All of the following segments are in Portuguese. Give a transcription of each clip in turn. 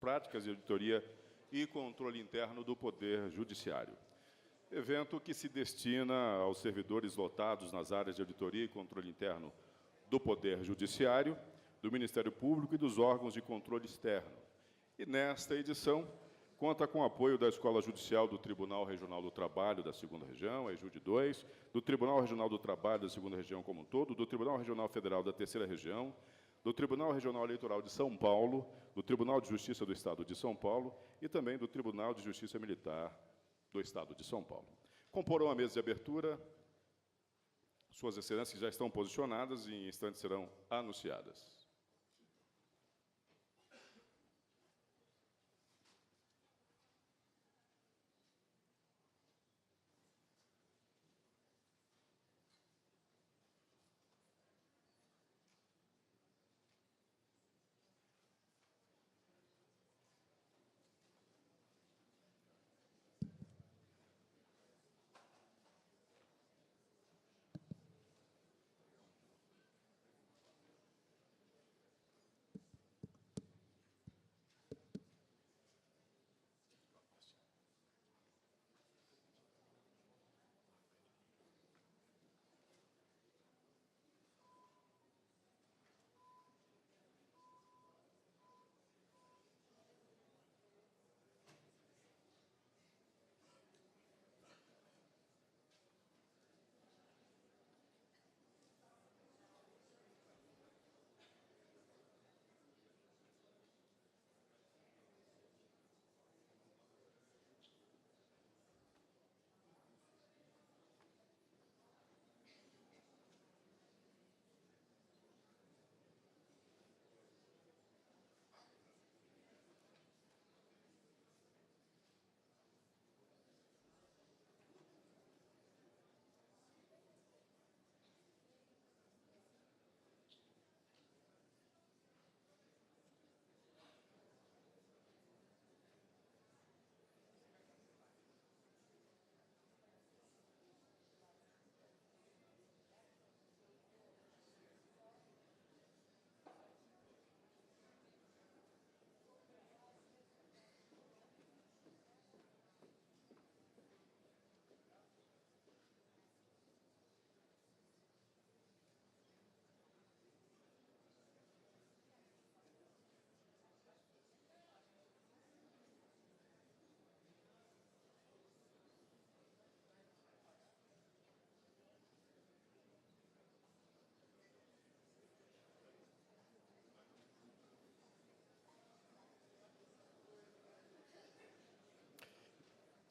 práticas de auditoria e controle interno do Poder Judiciário. Evento que se destina aos servidores lotados nas áreas de auditoria e controle interno do Poder Judiciário, do Ministério Público e dos órgãos de controle externo. E, nesta edição, conta com o apoio da Escola Judicial do Tribunal Regional do Trabalho da 2ª Região, a EJUD 2, do Tribunal Regional do Trabalho da 2ª Região como um todo, do Tribunal Regional Federal da 3ª Região, do Tribunal Regional Eleitoral de São Paulo, do Tribunal de Justiça do Estado de São Paulo e também do Tribunal de Justiça Militar do Estado de São Paulo. Comporão a mesa de abertura. Suas Excelências já estão posicionadas e, em instantes, serão anunciadas.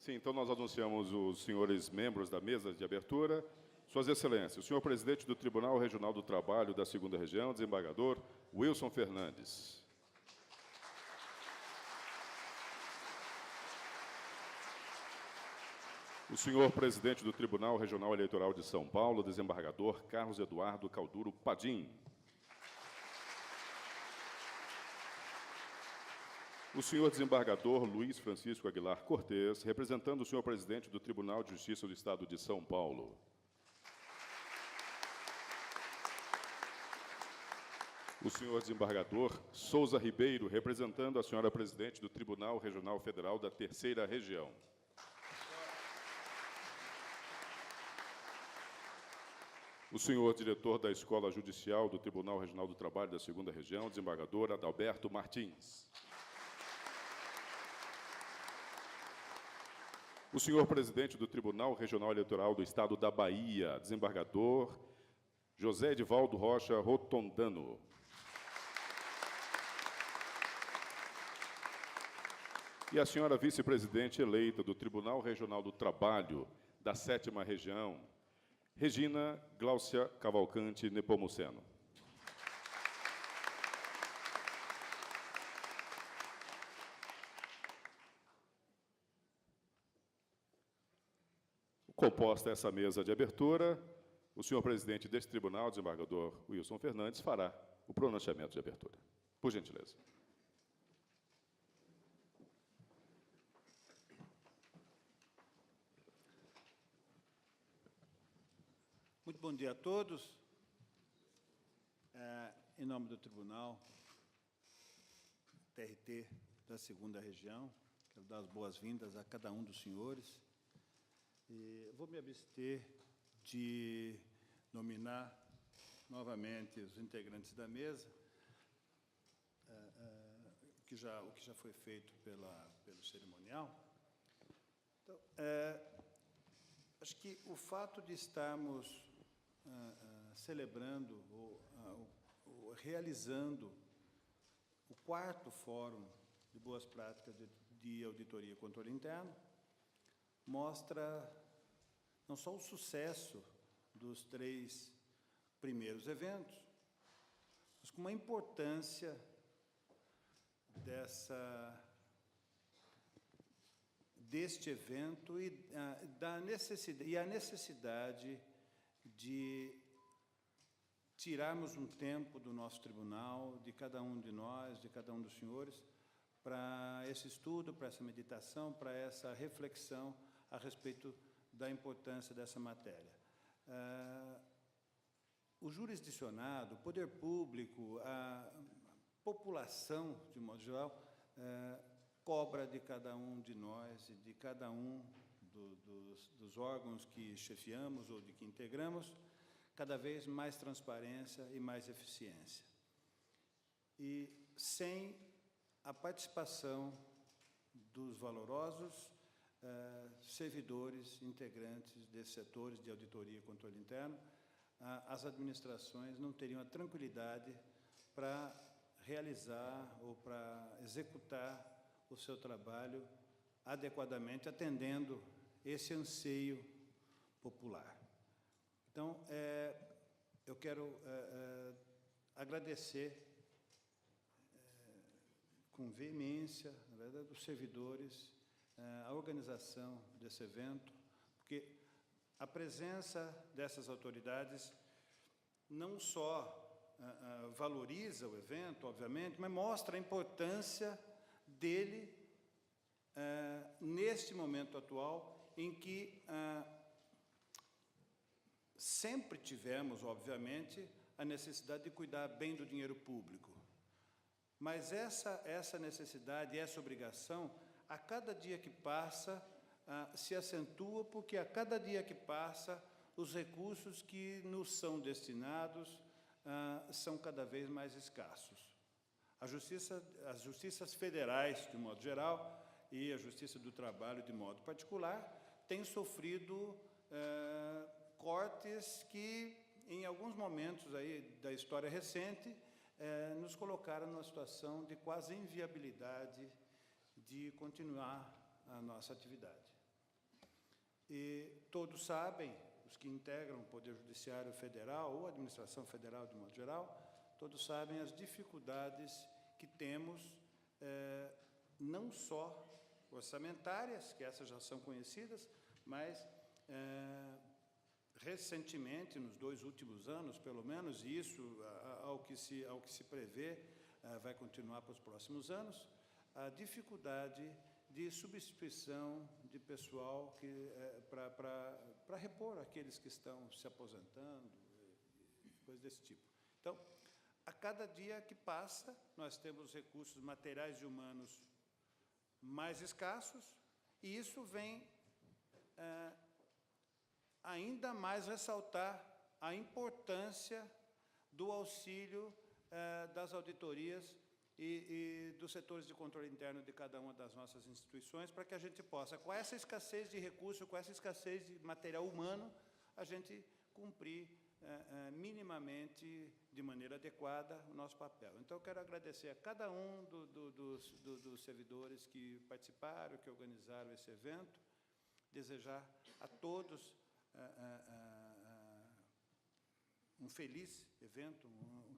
Sim, então nós anunciamos os senhores membros da mesa de abertura. Suas Excelências, o senhor presidente do Tribunal Regional do Trabalho da 2ª Região, desembargador Wilson Fernandes. O senhor presidente do Tribunal Regional Eleitoral de São Paulo, desembargador Carlos Eduardo Calduro Padim. O senhor desembargador Luiz Francisco Aguilar Cortes, representando o senhor presidente do Tribunal de Justiça do Estado de São Paulo. O senhor desembargador Souza Ribeiro, representando a senhora presidente do Tribunal Regional Federal da 3ª Região. O senhor diretor da Escola Judicial do Tribunal Regional do Trabalho da 2ª Região, desembargador Adalberto Martins. O senhor presidente do Tribunal Regional Eleitoral do Estado da Bahia, desembargador José Edivaldo Rocha Rotondano. E a senhora vice-presidente eleita do Tribunal Regional do Trabalho da 7ª Região, Regina Gláucia Cavalcante Nepomuceno. Composta essa mesa de abertura, o senhor presidente deste tribunal, desembargador Wilson Fernandes, fará o pronunciamento de abertura. Por gentileza. Muito bom dia a todos. Em nome do Tribunal, TRT da segunda região. Quero dar as boas-vindas a cada um dos senhores. E vou me abster de nominar novamente os integrantes da mesa, o que já foi feito pelo cerimonial. Então, acho que o fato de estarmos celebrando ou realizando o 4º Fórum de Boas Práticas de Auditoria e Controle Interno mostra não só o sucesso dos 3 primeiros eventos, mas com a importância deste evento e a necessidade de tirarmos um tempo do nosso tribunal, de cada um de nós, de cada um dos senhores, para esse estudo, para essa meditação, para essa reflexão a respeito da importância dessa matéria. O jurisdicionado, o poder público, a população, de modo geral, cobra de cada um de nós e de cada um dos órgãos que chefiamos ou de que integramos, cada vez mais transparência e mais eficiência. E sem a participação dos valorosos servidores integrantes desses setores de auditoria e controle interno, as administrações não teriam a tranquilidade para realizar ou para executar o seu trabalho adequadamente, atendendo esse anseio popular. Então, eu quero agradecer com veemência, na verdade, os servidores, a organização desse evento, porque a presença dessas autoridades não só valoriza o evento, obviamente, mas mostra a importância dele neste momento atual, em que sempre tivemos, obviamente, a necessidade de cuidar bem do dinheiro público. Mas essa necessidade, essa obrigação, a cada dia que passa, se acentua, porque a cada dia que passa, os recursos que nos são destinados são cada vez mais escassos. As justiças federais, de modo geral, e a Justiça do Trabalho, de modo particular, têm sofrido cortes que, em alguns momentos aí da história recente, nos colocaram numa situação de quase inviabilidade de continuar a nossa atividade. E todos sabem, os que integram o Poder Judiciário Federal ou a Administração Federal, de modo geral, todos sabem as dificuldades que temos, não só orçamentárias, que essas já são conhecidas, mas recentemente, nos 2 últimos anos, pelo menos, e isso, ao que se prevê, vai continuar para os próximos anos, a dificuldade de substituição de pessoal para repor aqueles que estão se aposentando, coisas desse tipo. Então, a cada dia que passa, nós temos recursos materiais e humanos mais escassos, e isso vem ainda mais ressaltar a importância do auxílio das auditorias e dos setores de controle interno de cada uma das nossas instituições, para que a gente possa, com essa escassez de recursos, com essa escassez de material humano, a gente cumprir minimamente, de maneira adequada, o nosso papel. Então, eu quero agradecer a cada um dos servidores que participaram, que organizaram esse evento, desejar a todos um feliz evento,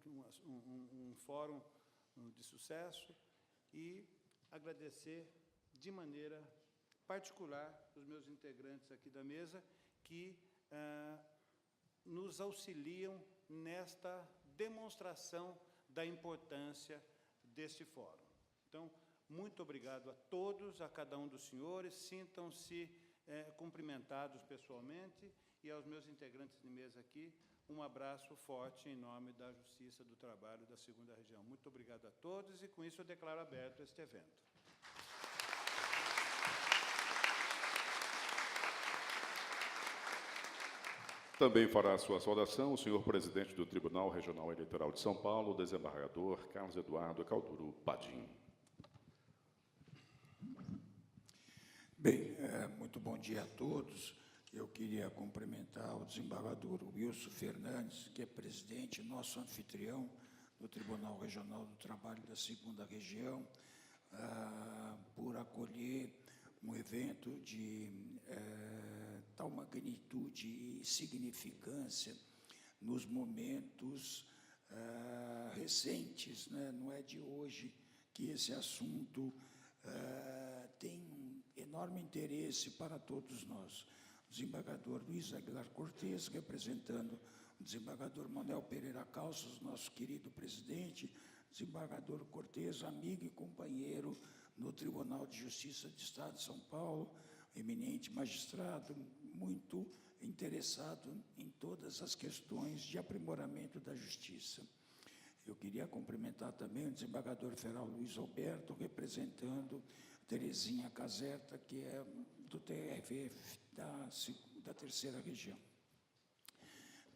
um fórum de sucesso, e agradecer de maneira particular os meus integrantes aqui da mesa, que nos auxiliam nesta demonstração da importância deste fórum. Então, muito obrigado a todos, a cada um dos senhores, sintam-se cumprimentados pessoalmente, e aos meus integrantes de mesa aqui, um abraço forte em nome da Justiça do Trabalho da 2ª Região. Muito obrigado a todos, e com isso eu declaro aberto este evento. Também fará a sua saudação o senhor presidente do Tribunal Regional Eleitoral de São Paulo, o desembargador Carlos Eduardo Calduru Padim. Bem, muito bom dia a todos. Eu queria cumprimentar o desembargador Wilson Fernandes, que é presidente, nosso anfitrião do Tribunal Regional do Trabalho da 2ª Região, por acolher um evento de tal magnitude e significância nos momentos recentes, né? Não é de hoje que esse assunto tem um enorme interesse para todos nós. O desembargador Luiz Aguilar Cortes, representando o desembargador Manuel Pereira Calças, nosso querido presidente, desembargador Cortes, amigo e companheiro no Tribunal de Justiça do Estado de São Paulo, eminente magistrado, muito interessado em todas as questões de aprimoramento da justiça. Eu queria cumprimentar também o desembargador federal Luiz Alberto, representando Terezinha Caserta, que é do TRF da 3ª Região.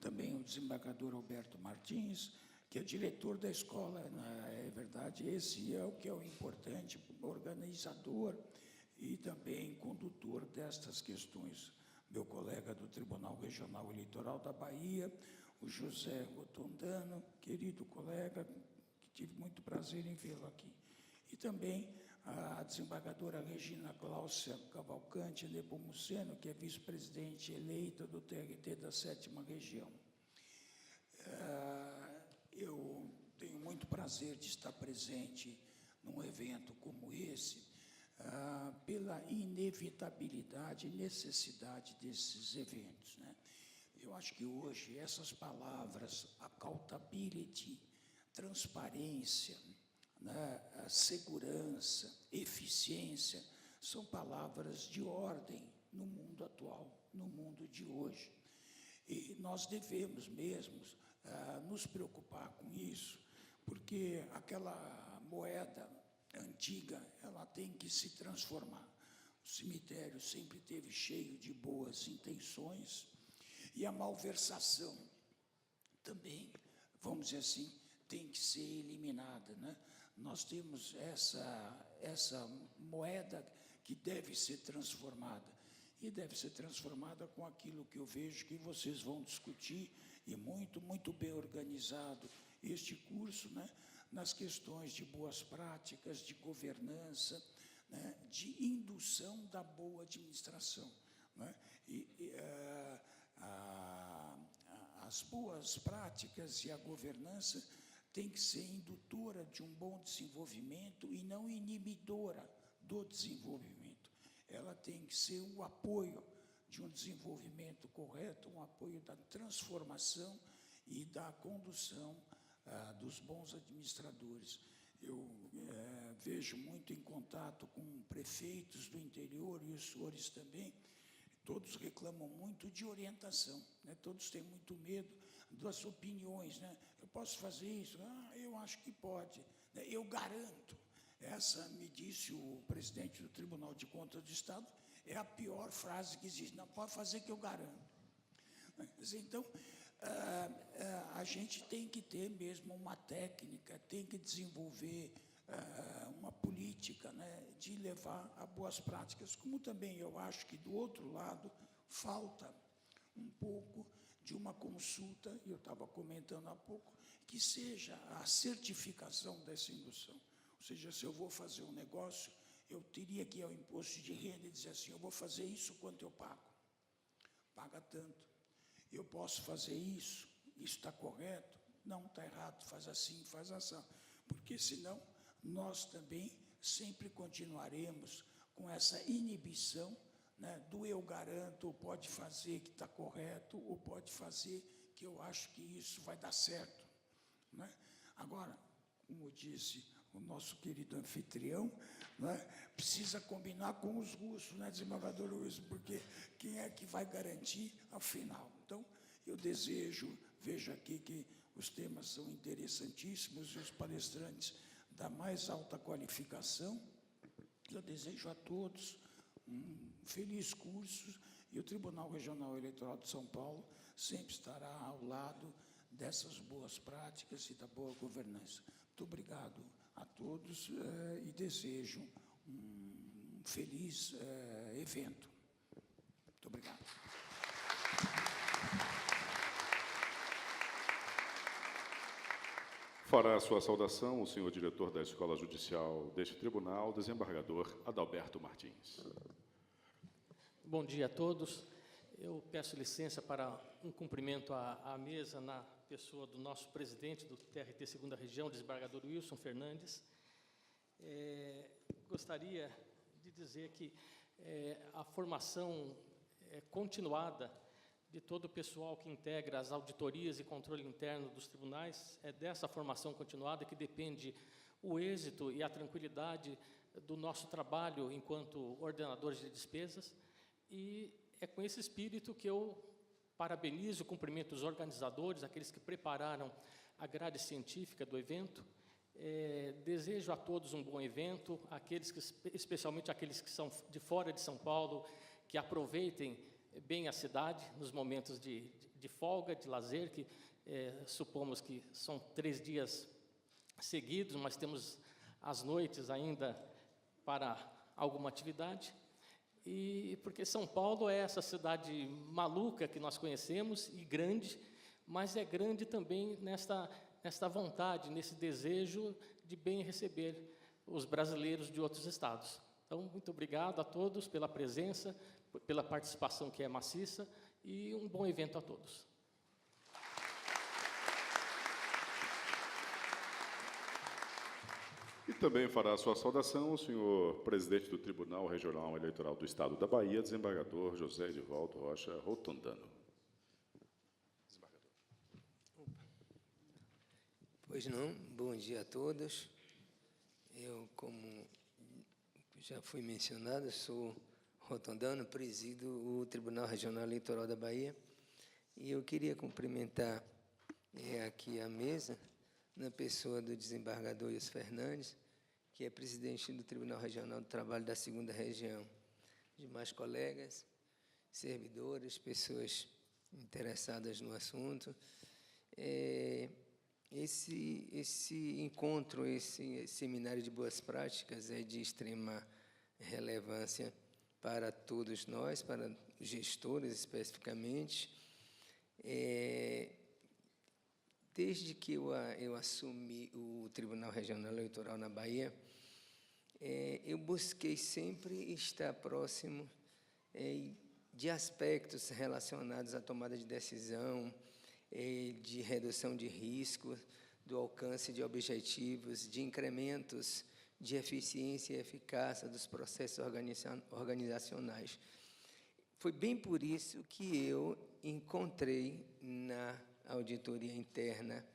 Também o desembargador Alberto Martins, que é diretor da escola, é verdade, esse é o que é o importante, organizador e também condutor destas questões. Meu colega do Tribunal Regional Eleitoral da Bahia, o José Rotondano, querido colega, que tive muito prazer em vê-lo aqui. E também a desembargadora Regina Cláudia Cavalcante Nepomuceno, que é vice-presidente eleita do TRT da 7ª Região. Eu tenho muito prazer de estar presente num evento como esse, pela inevitabilidade e necessidade desses eventos, né? Eu acho que hoje essas palavras, accountability, transparência, né, segurança, eficiência, são palavras de ordem no mundo atual, no mundo de hoje. E nós devemos mesmo nos preocupar com isso, porque aquela moeda antiga, ela tem que se transformar. O cemitério sempre esteve cheio de boas intenções, e a malversação também, vamos dizer assim, tem que ser eliminada, né? Nós temos essa moeda que deve ser transformada, e deve ser transformada com aquilo que eu vejo que vocês vão discutir, e muito bem organizado este curso, né, nas questões de boas práticas, de governança, né, de indução da boa administração, né? As boas práticas e a governança tem que ser indutora de um bom desenvolvimento e não inibidora do desenvolvimento. Ela tem que ser um apoio de um desenvolvimento correto, um apoio da transformação e da condução dos bons administradores. Eu vejo muito em contato com prefeitos do interior e os senhores também, todos reclamam muito de orientação, né? Todos têm muito medo das opiniões, né? Eu posso fazer isso? Eu acho que pode, né? Eu garanto. Essa, me disse o presidente do Tribunal de Contas do Estado, é a pior frase que existe. Não, pode fazer que eu garanto. Então, a gente tem que ter mesmo uma técnica, tem que desenvolver uma política, né, de levar a boas práticas, como também eu acho que, do outro lado, falta um pouco de uma consulta, e eu estava comentando há pouco, que seja a certificação dessa indução. Ou seja, se eu vou fazer um negócio, eu teria que ir ao imposto de renda e dizer assim, eu vou fazer isso, quanto eu pago? Paga tanto. Eu posso fazer isso está correto? Não, está errado, faz assim, faz assim. Porque senão nós também sempre continuaremos com essa inibição, né, do eu garanto, ou pode fazer que está correto, ou pode fazer que eu acho que isso vai dar certo, né? Agora, como disse o nosso querido anfitrião, né, precisa combinar com os russos, né, desembargador Wilson, porque quem é que vai garantir afinal? Então, eu vejo aqui que os temas são interessantíssimos e os palestrantes da mais alta qualificação. Eu desejo a todos um feliz curso E o Tribunal Regional Eleitoral de São Paulo sempre estará ao lado dessas boas práticas e da boa governança. Muito obrigado a todos e desejo um feliz evento. Muito obrigado. Fará a sua saudação o senhor diretor da Escola Judicial deste tribunal, desembargador Adalberto Martins. Bom dia a todos. Eu peço licença para um cumprimento à mesa na pessoa do nosso presidente do TRT Segunda Região, desembargador Wilson Fernandes. Gostaria de dizer que a formação continuada de todo o pessoal que integra as auditorias e controle interno dos tribunais, é dessa formação continuada que depende o êxito e a tranquilidade do nosso trabalho enquanto ordenadores de despesas, e é com esse espírito que eu parabenizo, cumprimento os organizadores, aqueles que prepararam a grade científica do evento. Desejo a todos um bom evento, especialmente aqueles que são de fora de São Paulo, que aproveitem bem a cidade nos momentos de folga, de lazer, que supomos que são 3 dias seguidos, mas temos as noites ainda para alguma atividade. E porque São Paulo é essa cidade maluca que nós conhecemos e grande, mas é grande também nesta vontade, nesse desejo de bem receber os brasileiros de outros estados. Então, muito obrigado a todos pela presença, pela participação que é maciça, e um bom evento a todos. E também fará a sua saudação o senhor presidente do Tribunal Regional Eleitoral do Estado da Bahia, desembargador José Edivaldo Rocha Rotondano. Pois não, bom dia a todos. Eu, como já foi mencionado, sou Rotondano, presido o Tribunal Regional Eleitoral da Bahia, e eu queria cumprimentar aqui a mesa, na pessoa do desembargador Wilson Fernandes, que é presidente do Tribunal Regional do Trabalho da Segunda Região, demais colegas, servidores, pessoas interessadas no assunto. Esse encontro, esse seminário de boas práticas é de extrema relevância para todos nós, para os gestores especificamente. Desde que eu assumi o Tribunal Regional Eleitoral na Bahia, eu busquei sempre estar próximo de aspectos relacionados à tomada de decisão, de redução de riscos, do alcance de objetivos, de incrementos de eficiência e eficácia dos processos organizacionais. Foi bem por isso que eu encontrei na auditoria interna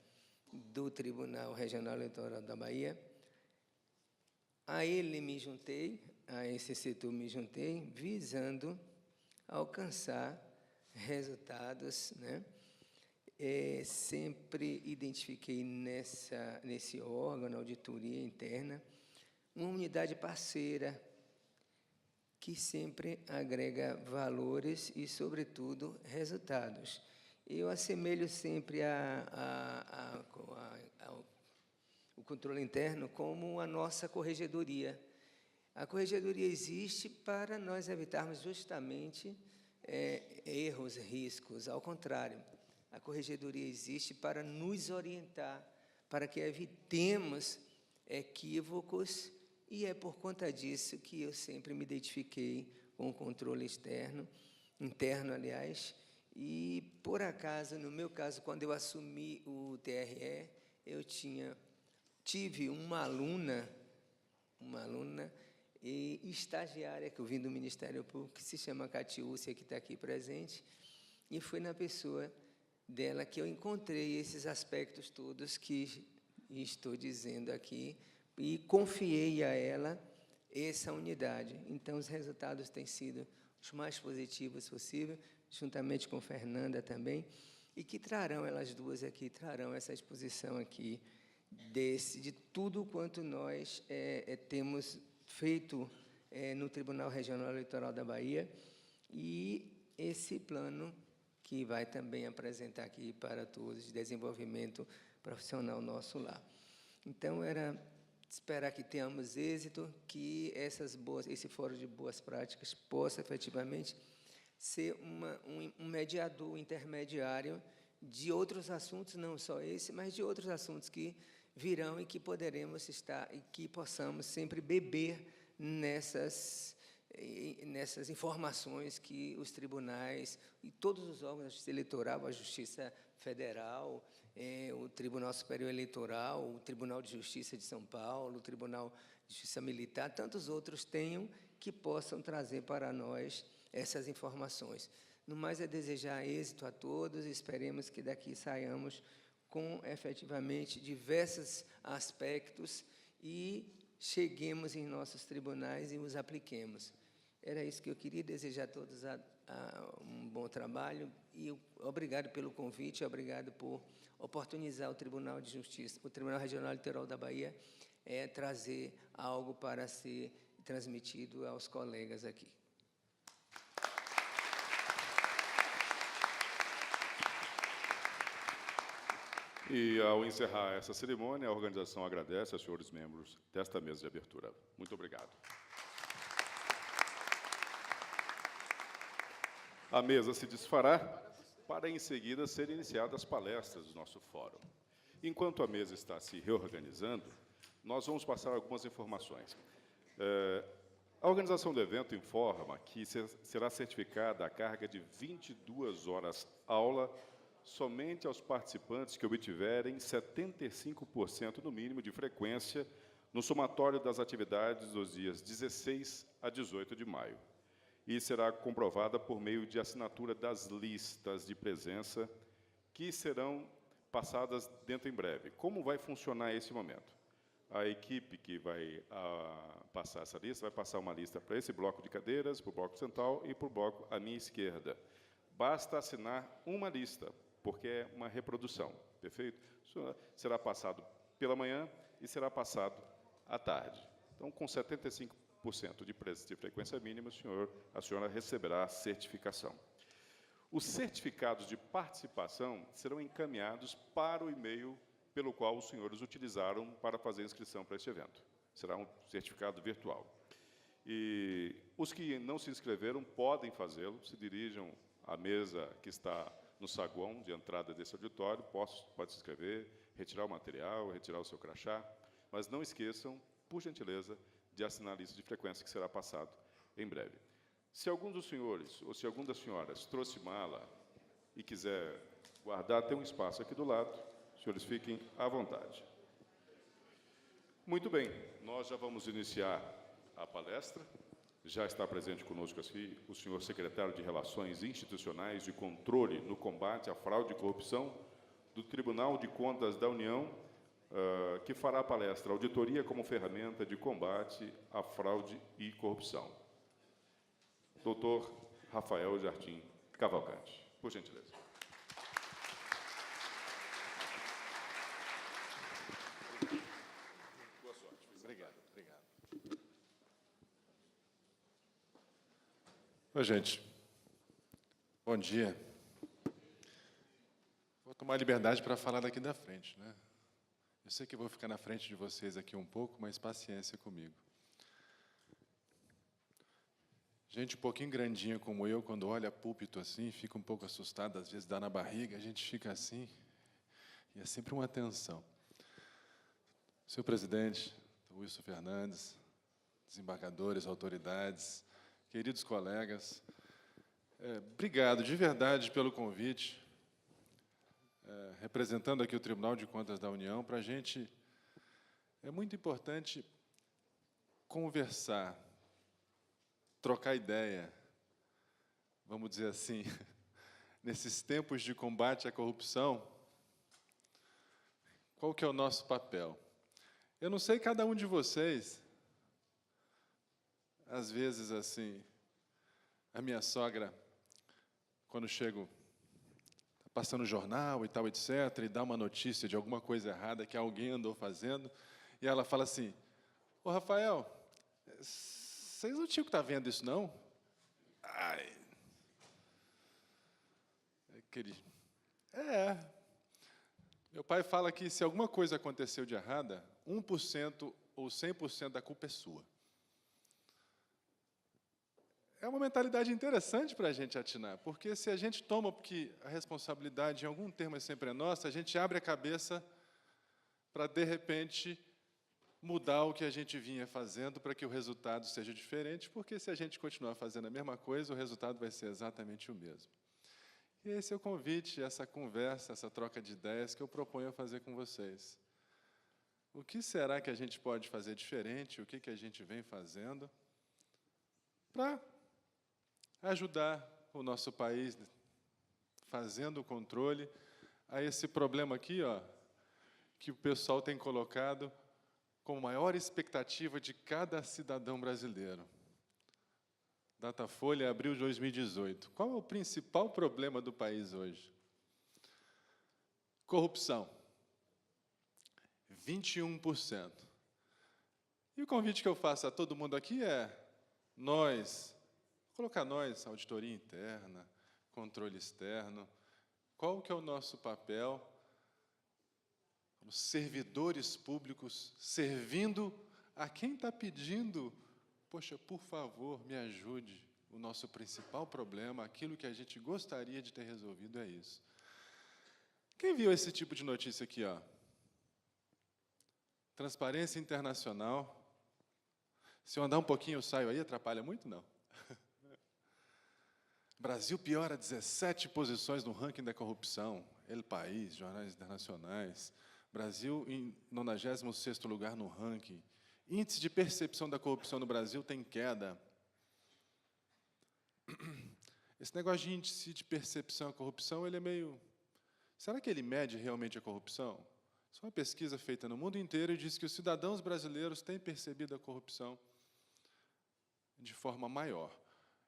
do Tribunal Regional Eleitoral da Bahia, a ele me juntei, a esse setor me juntei, visando alcançar resultados, né? Sempre identifiquei nesse órgão, na auditoria interna, uma unidade parceira que sempre agrega valores e, sobretudo, resultados. Eu assemelho sempre o controle interno como a nossa corregedoria. A corregedoria existe para nós evitarmos justamente erros, riscos. Ao contrário, a corregedoria existe para nos orientar, para que evitemos equívocos, e é por conta disso que eu sempre me identifiquei com o controle interno, aliás, e, por acaso, no meu caso, quando eu assumi o TRE, eu tive uma aluna e estagiária que eu vim do Ministério Público, que se chama Catiúcia, que está aqui presente, e foi na pessoa dela que eu encontrei esses aspectos todos que estou dizendo aqui, e confiei a ela essa unidade. Então, os resultados têm sido os mais positivos possível, juntamente com Fernanda também, e que trarão, elas duas aqui, trarão essa exposição aqui, de tudo quanto nós temos feito no Tribunal Regional Eleitoral da Bahia, e esse plano que vai também apresentar aqui para todos, de desenvolvimento profissional nosso lá. Então, era esperar que tenhamos êxito, que esse fórum de boas práticas possa, efetivamente, ser um mediador, um intermediário de outros assuntos, não só esse, mas de outros assuntos que virão e que poderemos estar, e que possamos sempre beber nessas informações que os tribunais e todos os órgãos da Justiça Eleitoral, a Justiça Federal, o Tribunal Superior Eleitoral, o Tribunal de Justiça de São Paulo, o Tribunal de Justiça Militar, tantos outros tenham, que possam trazer para nós essas informações. No mais, é desejar êxito a todos e esperemos que daqui saiamos com, efetivamente, diversos aspectos e cheguemos em nossos tribunais e os apliquemos. Era isso que eu queria, desejar a todos um bom trabalho e obrigado pelo convite, obrigado por oportunizar o Tribunal de Justiça, o Tribunal Regional Eleitoral da Bahia, trazer algo para ser transmitido aos colegas aqui. E, ao encerrar essa cerimônia, a organização agradece aos senhores membros desta mesa de abertura. Muito obrigado. A mesa se desfará para, em seguida, serem iniciadas as palestras do nosso fórum. Enquanto a mesa está se reorganizando, nós vamos passar algumas informações. A organização do evento informa que será certificada a carga de 22 horas aula somente aos participantes que obtiverem 75% no mínimo de frequência no somatório das atividades dos dias 16 a 18 de maio. E será comprovada por meio de assinatura das listas de presença que serão passadas dentro em breve. Como vai funcionar esse momento? A equipe que vai passar essa lista vai passar uma lista para esse bloco de cadeiras, para o bloco central e para o bloco à minha esquerda. Basta assinar uma lista, porque é uma reprodução, perfeito? Isso será passado pela manhã e será passado à tarde. Então, com 75% de frequência mínima, a senhora receberá a certificação. Os certificados de participação serão encaminhados para o e-mail pelo qual os senhores utilizaram para fazer a inscrição para este evento. Será um certificado virtual. E os que não se inscreveram podem fazê-lo, se dirijam à mesa que está no saguão de entrada desse auditório, pode se inscrever, retirar o material, retirar o seu crachá, mas não esqueçam, por gentileza, de assinar a lista de frequência que será passado em breve. Se algum dos senhores ou se alguma das senhoras trouxe mala e quiser guardar, tem um espaço aqui do lado, os senhores fiquem à vontade. Muito bem, nós já vamos iniciar a palestra. Já está presente conosco aqui o senhor secretário de Relações Institucionais e Controle no Combate à Fraude e Corrupção do Tribunal de Contas da União, que fará a palestra Auditoria como Ferramenta de Combate à Fraude e Corrupção. Doutor Rafael Jardim Cavalcante, por gentileza. Boa sorte. Obrigado. Oi, gente. Bom dia. Vou tomar liberdade para falar daqui da frente, né? Eu sei que vou ficar na frente de vocês aqui um pouco, mas paciência comigo. Gente um pouquinho grandinha como eu, quando olha púlpito assim, fica um pouco assustado, às vezes dá na barriga, a gente fica assim, e é sempre uma tensão. Senhor presidente, Wilson Fernandes, desembargadores, autoridades, queridos colegas, obrigado de verdade pelo convite, representando aqui o Tribunal de Contas da União. Para a gente é muito importante conversar, trocar ideia, vamos dizer assim, nesses tempos de combate à corrupção, qual que é o nosso papel? Eu não sei cada um de vocês, às vezes, assim, a minha sogra, quando chego, tá passando jornal e tal, etc., e dá uma notícia de alguma coisa errada que alguém andou fazendo, e ela fala assim, ô, Rafael, vocês não tinham que estar vendo isso, não? Ai. Meu pai fala que se alguma coisa aconteceu de errada, 1% ou 100% da culpa é sua. É uma mentalidade interessante para a gente atinar, porque se a gente toma que a responsabilidade, em algum termo, é sempre nossa, a gente abre a cabeça para, de repente, mudar o que a gente vinha fazendo para que o resultado seja diferente, porque se a gente continuar fazendo a mesma coisa, o resultado vai ser exatamente o mesmo. E esse é o convite, essa conversa, essa troca de ideias que eu proponho a fazer com vocês. O que será que a gente pode fazer diferente? O que a gente vem fazendo para ajudar o nosso país fazendo o controle a esse problema aqui, ó, que o pessoal tem colocado como maior expectativa de cada cidadão brasileiro. Datafolha, abril de 2018. Qual é o principal problema do país hoje? Corrupção. 21%. E o convite que eu faço a todo mundo aqui é nós, colocar nós, auditoria interna, controle externo, qual que é o nosso papel como servidores públicos, servindo a quem está pedindo, poxa, por favor, me ajude, o nosso principal problema, aquilo que a gente gostaria de ter resolvido é isso. Quem viu esse tipo de notícia aqui, ó? Transparência Internacional. Se eu andar um pouquinho, eu saio aí, atrapalha muito? Não. Brasil piora 17 posições no ranking da corrupção. El País, jornais internacionais. Brasil em 96º lugar no ranking. Índice de percepção da corrupção no Brasil tem queda. Esse negócio de índice de percepção da corrupção, ele é meio... Será que ele mede realmente a corrupção? Isso é uma pesquisa feita no mundo inteiro e diz que os cidadãos brasileiros têm percebido a corrupção de forma maior.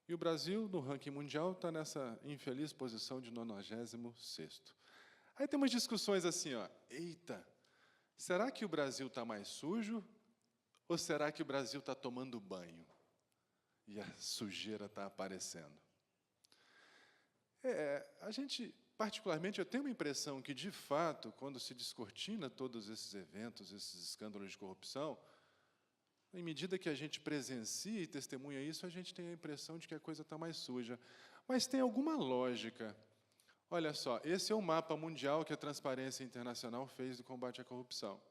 E o Brasil, no ranking mundial, está nessa infeliz posição de 96º. Aí tem umas discussões assim, ó, eita, será que o Brasil está mais sujo ou será que o Brasil está tomando banho e a sujeira está aparecendo? A gente, particularmente, eu tenho uma impressão que, de fato, quando se descortina todos esses eventos, esses escândalos de corrupção, em medida que a gente presencia e testemunha isso, a gente tem a impressão de que a coisa está mais suja. Mas tem alguma lógica. Olha só, esse é o mapa mundial que a Transparência Internacional fez do combate à corrupção,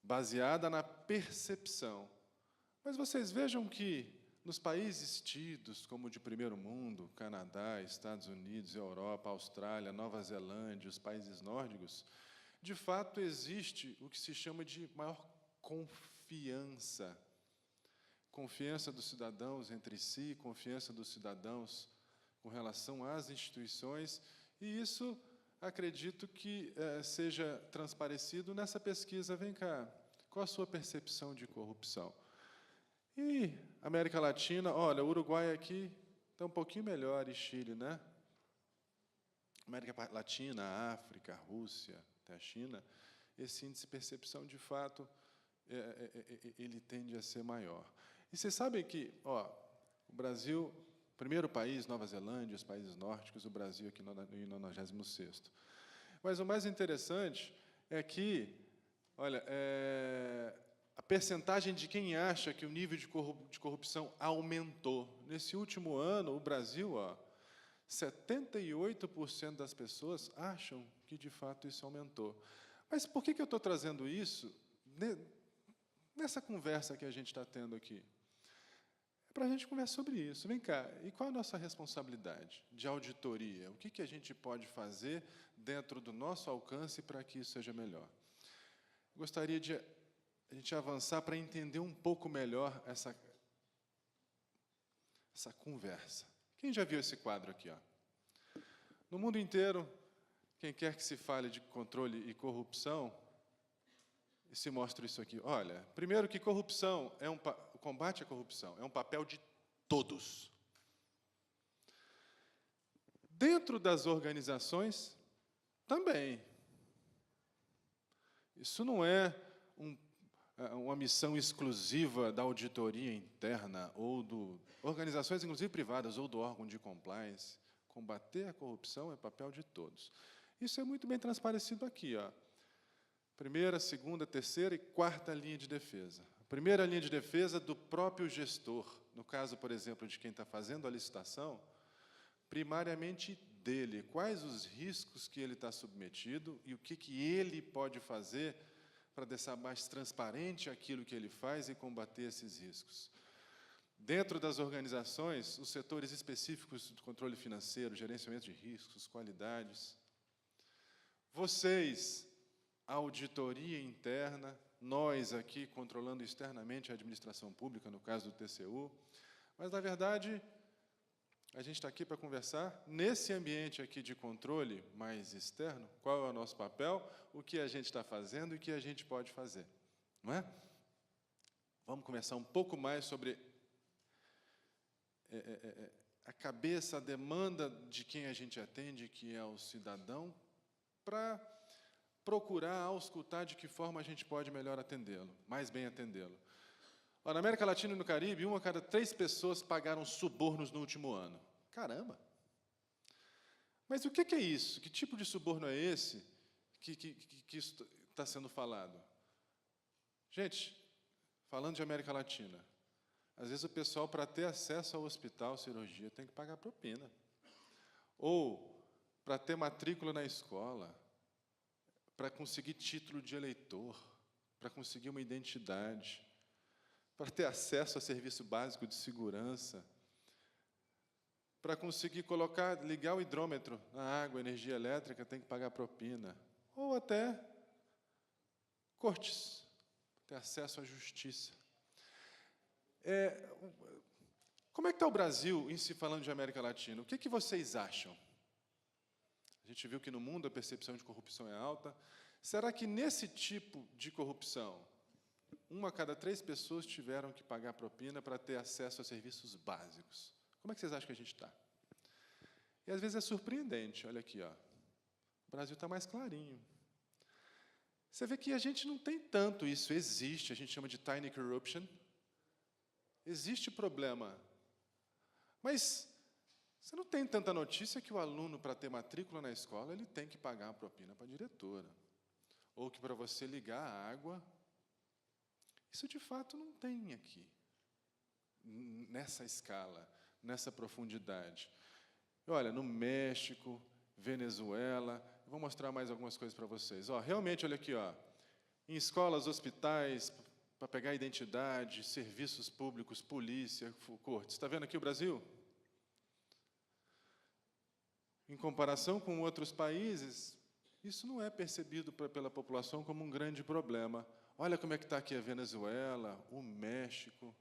baseada na percepção. Mas vocês vejam que, nos países tidos como de primeiro mundo, Canadá, Estados Unidos, Europa, Austrália, Nova Zelândia, os países nórdicos, de fato existe o que se chama de maior confiança. Confiança dos cidadãos entre si, confiança dos cidadãos com relação às instituições, e isso, acredito que seja transparecido nessa pesquisa. Vem cá, qual a sua percepção de corrupção? E América Latina, olha, o Uruguai aqui está um pouquinho melhor, e Chile, né? América Latina, África, Rússia, até a China, esse índice de percepção, de fato, ele tende a ser maior. E vocês sabem que, ó, o Brasil, primeiro país, Nova Zelândia, os países nórdicos, o Brasil aqui em 96º. Mas o mais interessante é que, olha, a percentagem de quem acha que o nível de corrupção aumentou. Nesse último ano, o Brasil, ó, 78% das pessoas acham que, de fato, isso aumentou. Mas por que eu estou trazendo isso nessa conversa que a gente está tendo aqui? É para a gente conversar sobre isso. Vem cá, e qual a nossa responsabilidade de auditoria? O que a gente pode fazer dentro do nosso alcance para que isso seja melhor? Gostaria de a gente avançar para entender um pouco melhor essa conversa. Quem já viu esse quadro aqui, ó? No mundo inteiro, quem quer que se fale de controle e corrupção, se mostra isso aqui. Olha, primeiro que corrupção o combate à corrupção é um papel de todos. Dentro das organizações, também. Isso não é uma missão exclusiva da auditoria interna ou organizações, inclusive privadas, ou do órgão de compliance. Combater a corrupção é papel de todos. Isso é muito bem transparecido aqui, ó. Primeira, segunda, terceira e quarta linha de defesa. A primeira linha de defesa do próprio gestor, no caso, por exemplo, de quem está fazendo a licitação, primariamente dele, quais os riscos que ele está submetido e o que ele pode fazer para deixar mais transparente aquilo que ele faz e combater esses riscos. Dentro das organizações, os setores específicos de controle financeiro, gerenciamento de riscos, qualidades. Vocês, a auditoria interna, nós aqui controlando externamente a administração pública, no caso do TCU, mas, na verdade, a gente está aqui para conversar, nesse ambiente aqui de controle mais externo, qual é o nosso papel, o que a gente está fazendo e o que a gente pode fazer. Não é? Vamos conversar um pouco mais sobre a cabeça, a demanda de quem a gente atende, que é o cidadão, para procurar auscultar de que forma a gente pode melhor atendê-lo, mais bem atendê-lo. Na América Latina e no Caribe, 1 a cada 3 pessoas pagaram subornos no último ano. Caramba! Mas o que é isso? Que tipo de suborno é esse que está sendo falado? Gente, falando de América Latina, às vezes o pessoal, para ter acesso ao hospital, cirurgia, tem que pagar propina. Ou, para ter matrícula na escola, para conseguir título de eleitor, para conseguir uma identidade, para ter acesso a serviço básico de segurança, para conseguir ligar o hidrômetro na água, energia elétrica, tem que pagar propina. Ou até cortes, ter acesso à justiça. Como é que está o Brasil em se falando de América Latina? O que vocês acham? A gente viu que no mundo a percepção de corrupção é alta. Será que nesse tipo de corrupção, 1 a cada 3 pessoas tiveram que pagar propina para ter acesso a serviços básicos? Como é que vocês acham que a gente está? E às vezes é surpreendente, olha aqui, ó. O Brasil está mais clarinho. Você vê que a gente não tem tanto isso, existe, a gente chama de tiny corruption. Existe problema. Mas você não tem tanta notícia que o aluno, para ter matrícula na escola, ele tem que pagar a propina para a diretora. Ou que para você ligar a água. Isso, de fato, não tem aqui, nessa escala, nessa profundidade. Olha, no México, Venezuela, eu vou mostrar mais algumas coisas para vocês. Realmente, olha aqui, em escolas, hospitais, para pegar identidade, serviços públicos, polícia, cortes. Está vendo aqui o Brasil? Em comparação com outros países, isso não é percebido pela população como um grande problema. Olha como é que está aqui a Venezuela, o México.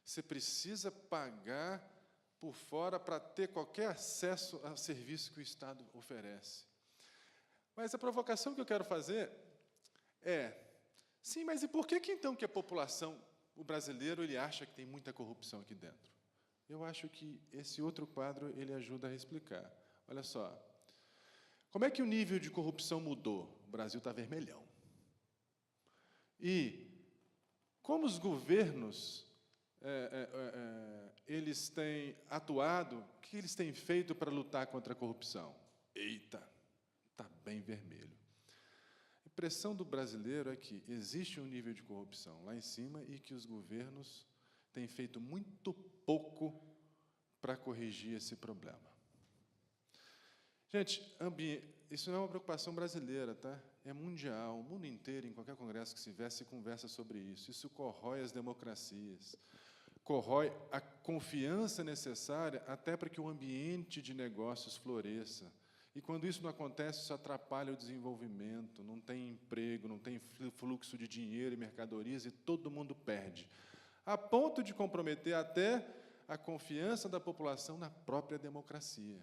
Você precisa pagar por fora para ter qualquer acesso a serviço que o Estado oferece. Mas a provocação que eu quero fazer sim, mas e por que então que a população, o brasileiro, ele acha que tem muita corrupção aqui dentro? Eu acho que esse outro quadro ele ajuda a explicar. Olha só, como é que o nível de corrupção mudou? O Brasil está vermelhão. E como os governos eles têm atuado, o que eles têm feito para lutar contra a corrupção? Eita, está bem vermelho. A impressão do brasileiro é que existe um nível de corrupção lá em cima e que os governos têm feito muito pouco para corrigir esse problema. Gente, isso não é uma preocupação brasileira, tá? É mundial, o mundo inteiro, em qualquer congresso que se conversa sobre isso. Isso corrói as democracias, corrói a confiança necessária até para que o ambiente de negócios floresça. E quando isso não acontece, isso atrapalha o desenvolvimento, não tem emprego, não tem fluxo de dinheiro e mercadorias e todo mundo perde, a ponto de comprometer até a confiança da população na própria democracia.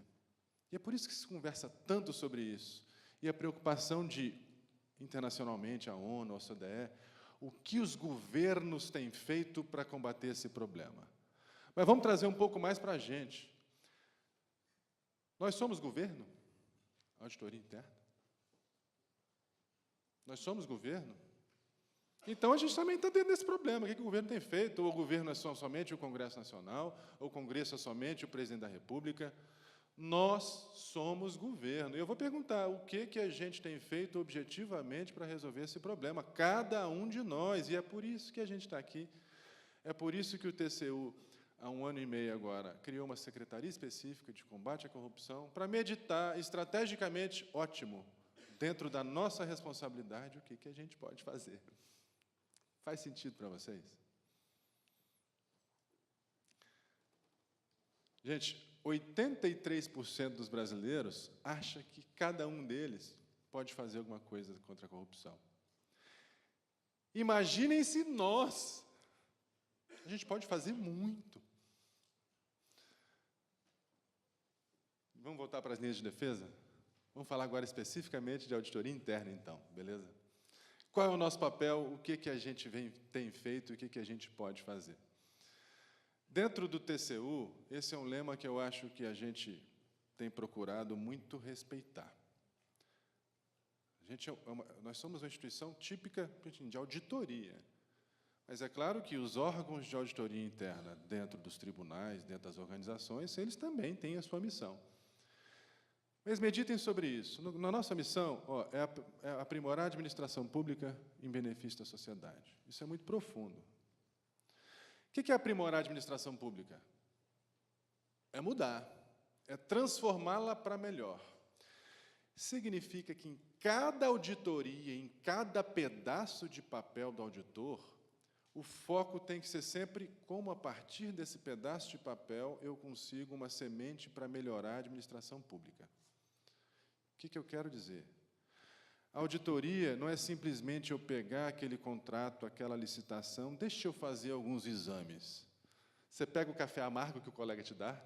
E é por isso que se conversa tanto sobre isso. E a preocupação de, internacionalmente, a ONU, a OCDE, o que os governos têm feito para combater esse problema. Mas vamos trazer um pouco mais para a gente. Nós somos governo? Auditoria interna? Nós somos governo? Então, a gente também está dentro desse problema. O que o governo tem feito? Ou o governo é somente o Congresso Nacional, ou o Congresso é somente o Presidente da República, Nós somos governo. E eu vou perguntar, o que a gente tem feito objetivamente para resolver esse problema? Cada um de nós, e é por isso que a gente está aqui. É por isso que o TCU, há 1 ano e meio agora, criou uma secretaria específica de combate à corrupção para meditar estrategicamente, ótimo, dentro da nossa responsabilidade, o que a gente pode fazer. Faz sentido para vocês? Gente, 83% dos brasileiros acha que cada um deles pode fazer alguma coisa contra a corrupção. Imaginem se nós. A gente pode fazer muito. Vamos voltar para as linhas de defesa? Vamos falar agora especificamente de auditoria interna, então, beleza? Qual é o nosso papel, o que a gente tem feito e o que a gente pode fazer? Dentro do TCU, esse é um lema que eu acho que a gente tem procurado muito respeitar. Nós somos uma instituição típica de auditoria, mas é claro que os órgãos de auditoria interna, dentro dos tribunais, dentro das organizações, eles também têm a sua missão. Mas meditem sobre isso. Na nossa missão, é aprimorar a administração pública em benefício da sociedade. Isso é muito profundo. O que é aprimorar a administração pública? É mudar, é transformá-la para melhor. Significa que em cada auditoria, em cada pedaço de papel do auditor, o foco tem que ser sempre como, a partir desse pedaço de papel, eu consigo uma semente para melhorar a administração pública. O que eu quero dizer? A auditoria não é simplesmente eu pegar aquele contrato, aquela licitação, deixa eu fazer alguns exames. Você pega o café amargo que o colega te dá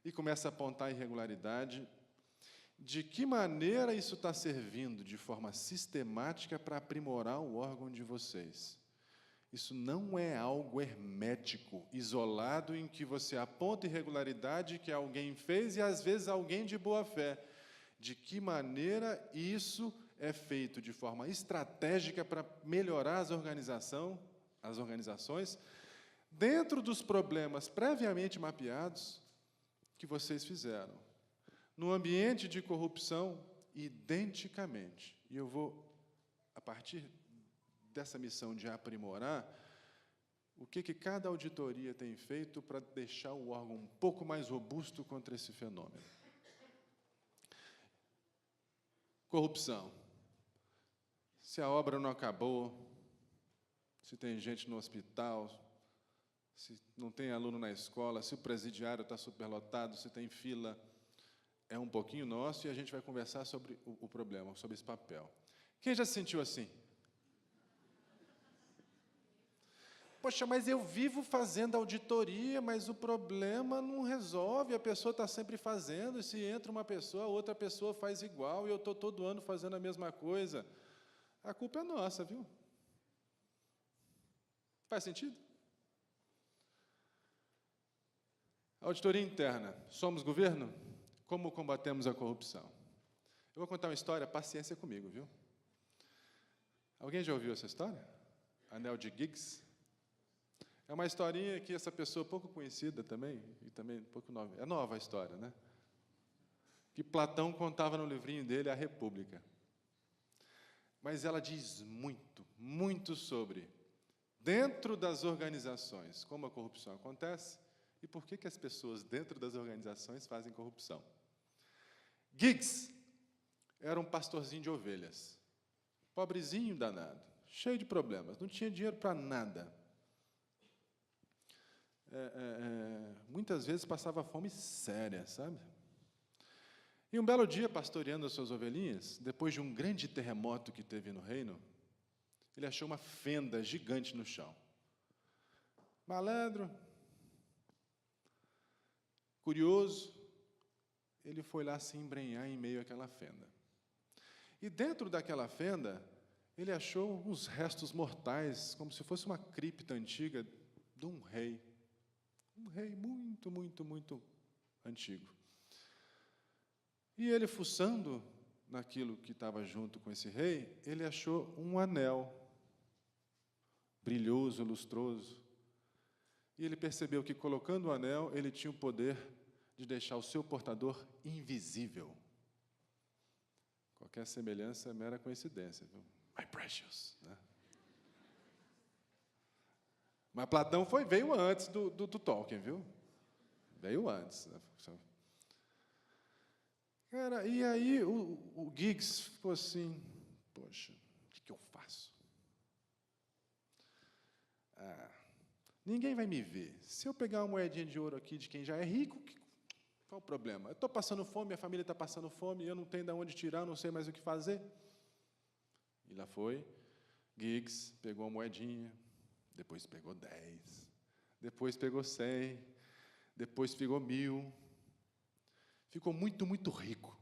e começa a apontar a irregularidade. De que maneira isso está servindo de forma sistemática para aprimorar o órgão de vocês? Isso não é algo hermético, isolado, em que você aponta irregularidade que alguém fez e, às vezes, alguém de boa fé. De que maneira isso é feito de forma estratégica para melhorar as organizações, dentro dos problemas previamente mapeados que vocês fizeram. No ambiente de corrupção, identicamente. E eu vou, a partir dessa missão de aprimorar, o que cada auditoria tem feito para deixar o órgão um pouco mais robusto contra esse fenômeno. Corrupção. Se a obra não acabou, se tem gente no hospital, se não tem aluno na escola, se o presidiário está superlotado, se tem fila, é um pouquinho nosso e a gente vai conversar sobre o problema, sobre esse papel. Quem já se sentiu assim? Poxa, mas eu vivo fazendo auditoria, mas o problema não resolve, a pessoa está sempre fazendo, e se entra uma pessoa, a outra pessoa faz igual, e eu estou todo ano fazendo a mesma coisa. A culpa é nossa, viu? Faz sentido? Auditoria interna. Somos governo? Como combatemos a corrupção? Eu vou contar uma história, paciência comigo, viu? Alguém já ouviu essa história? Anel de Giggs? É uma historinha que essa pessoa pouco conhecida também, e também pouco nova. É nova a história, né? Que Platão contava no livrinho dele, A República. Mas ela diz muito, muito sobre, dentro das organizações, como a corrupção acontece e por que as pessoas dentro das organizações fazem corrupção. Giggs era um pastorzinho de ovelhas, pobrezinho danado, cheio de problemas, não tinha dinheiro para nada. Muitas vezes passava fome séria, sabe? E um belo dia, pastoreando as suas ovelhinhas, depois de um grande terremoto que teve no reino, ele achou uma fenda gigante no chão. Malandro, curioso, ele foi lá se embrenhar em meio àquela fenda. E dentro daquela fenda, ele achou uns restos mortais, como se fosse uma cripta antiga de um rei. Um rei muito, muito, muito antigo. E ele, fuçando naquilo que estava junto com esse rei, ele achou um anel, brilhoso, lustroso. E ele percebeu que, colocando o anel, ele tinha o poder de deixar o seu portador invisível. Qualquer semelhança é mera coincidência, viu? My precious, né? Mas Platão veio antes do Tolkien, viu? Veio antes. Cara, e aí o Giggs ficou assim, poxa, o que eu faço? Ninguém vai me ver. Se eu pegar uma moedinha de ouro aqui de quem já é rico, qual o problema? Eu estou passando fome, minha família está passando fome, eu não tenho de onde tirar, não sei mais o que fazer. E lá foi, Giggs pegou uma moedinha, depois pegou 10, depois pegou 100, depois pegou 1000, ficou muito, muito rico.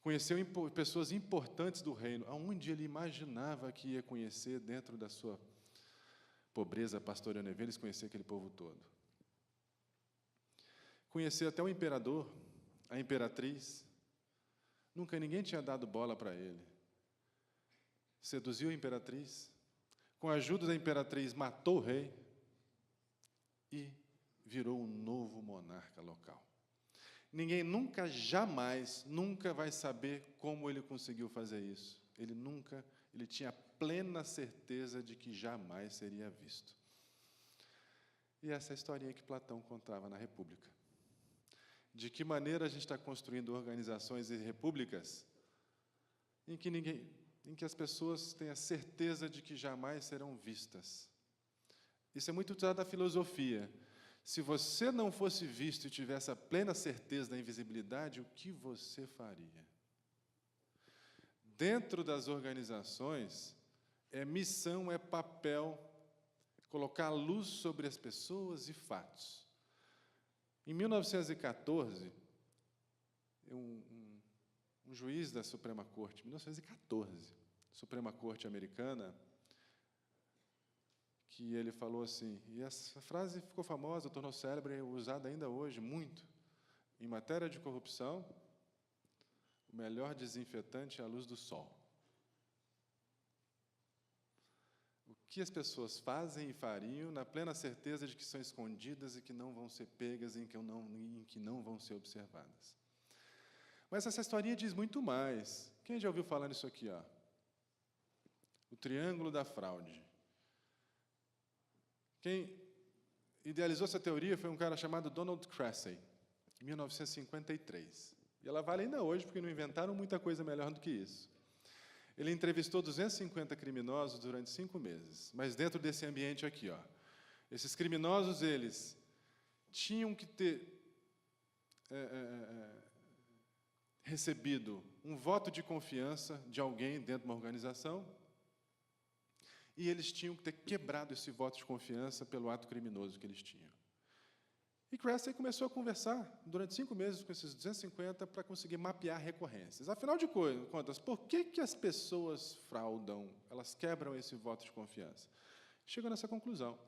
Conheceu pessoas importantes do reino, aonde ele imaginava que ia conhecer dentro da sua pobreza pastoreando eles, conhecer aquele povo todo. Conheceu até o imperador, a imperatriz, nunca ninguém tinha dado bola para ele. Seduziu a imperatriz, com a ajuda da imperatriz matou o rei e virou um novo monarca local. Ninguém nunca, jamais, nunca vai saber como ele conseguiu fazer isso. Ele tinha plena certeza de que jamais seria visto. E essa é a historinha que Platão contava na República. De que maneira a gente está construindo organizações e repúblicas em que as pessoas têm a certeza de que jamais serão vistas. Isso é muito usado na filosofia. Se você não fosse visto e tivesse a plena certeza da invisibilidade, o que você faria? Dentro das organizações, missão, é papel, colocar luz sobre as pessoas e fatos. Em 1914, um juiz da Suprema Corte, 1914, Suprema Corte americana, que ele falou assim, e essa frase ficou famosa, tornou célebre, é usada ainda hoje, muito. Em matéria de corrupção, o melhor desinfetante é a luz do sol. O que as pessoas fazem e fariam na plena certeza de que são escondidas e que não vão ser pegas e em que não vão ser observadas. Mas essa historinha diz muito mais. Quem já ouviu falar nisso aqui? Ó? O triângulo da fraude. Quem idealizou essa teoria foi um cara chamado Donald Cressey, em 1953. E ela vale ainda hoje, porque não inventaram muita coisa melhor do que isso. Ele entrevistou 250 criminosos durante 5 meses, mas dentro desse ambiente aqui, ó, esses criminosos, eles tinham que ter recebido um voto de confiança de alguém dentro de uma organização, e eles tinham que ter quebrado esse voto de confiança pelo ato criminoso que eles tinham. E Cressey começou a conversar durante 5 meses com esses 250 para conseguir mapear recorrências. Afinal de contas, por que as pessoas fraudam? Elas quebram esse voto de confiança. Chegou nessa conclusão.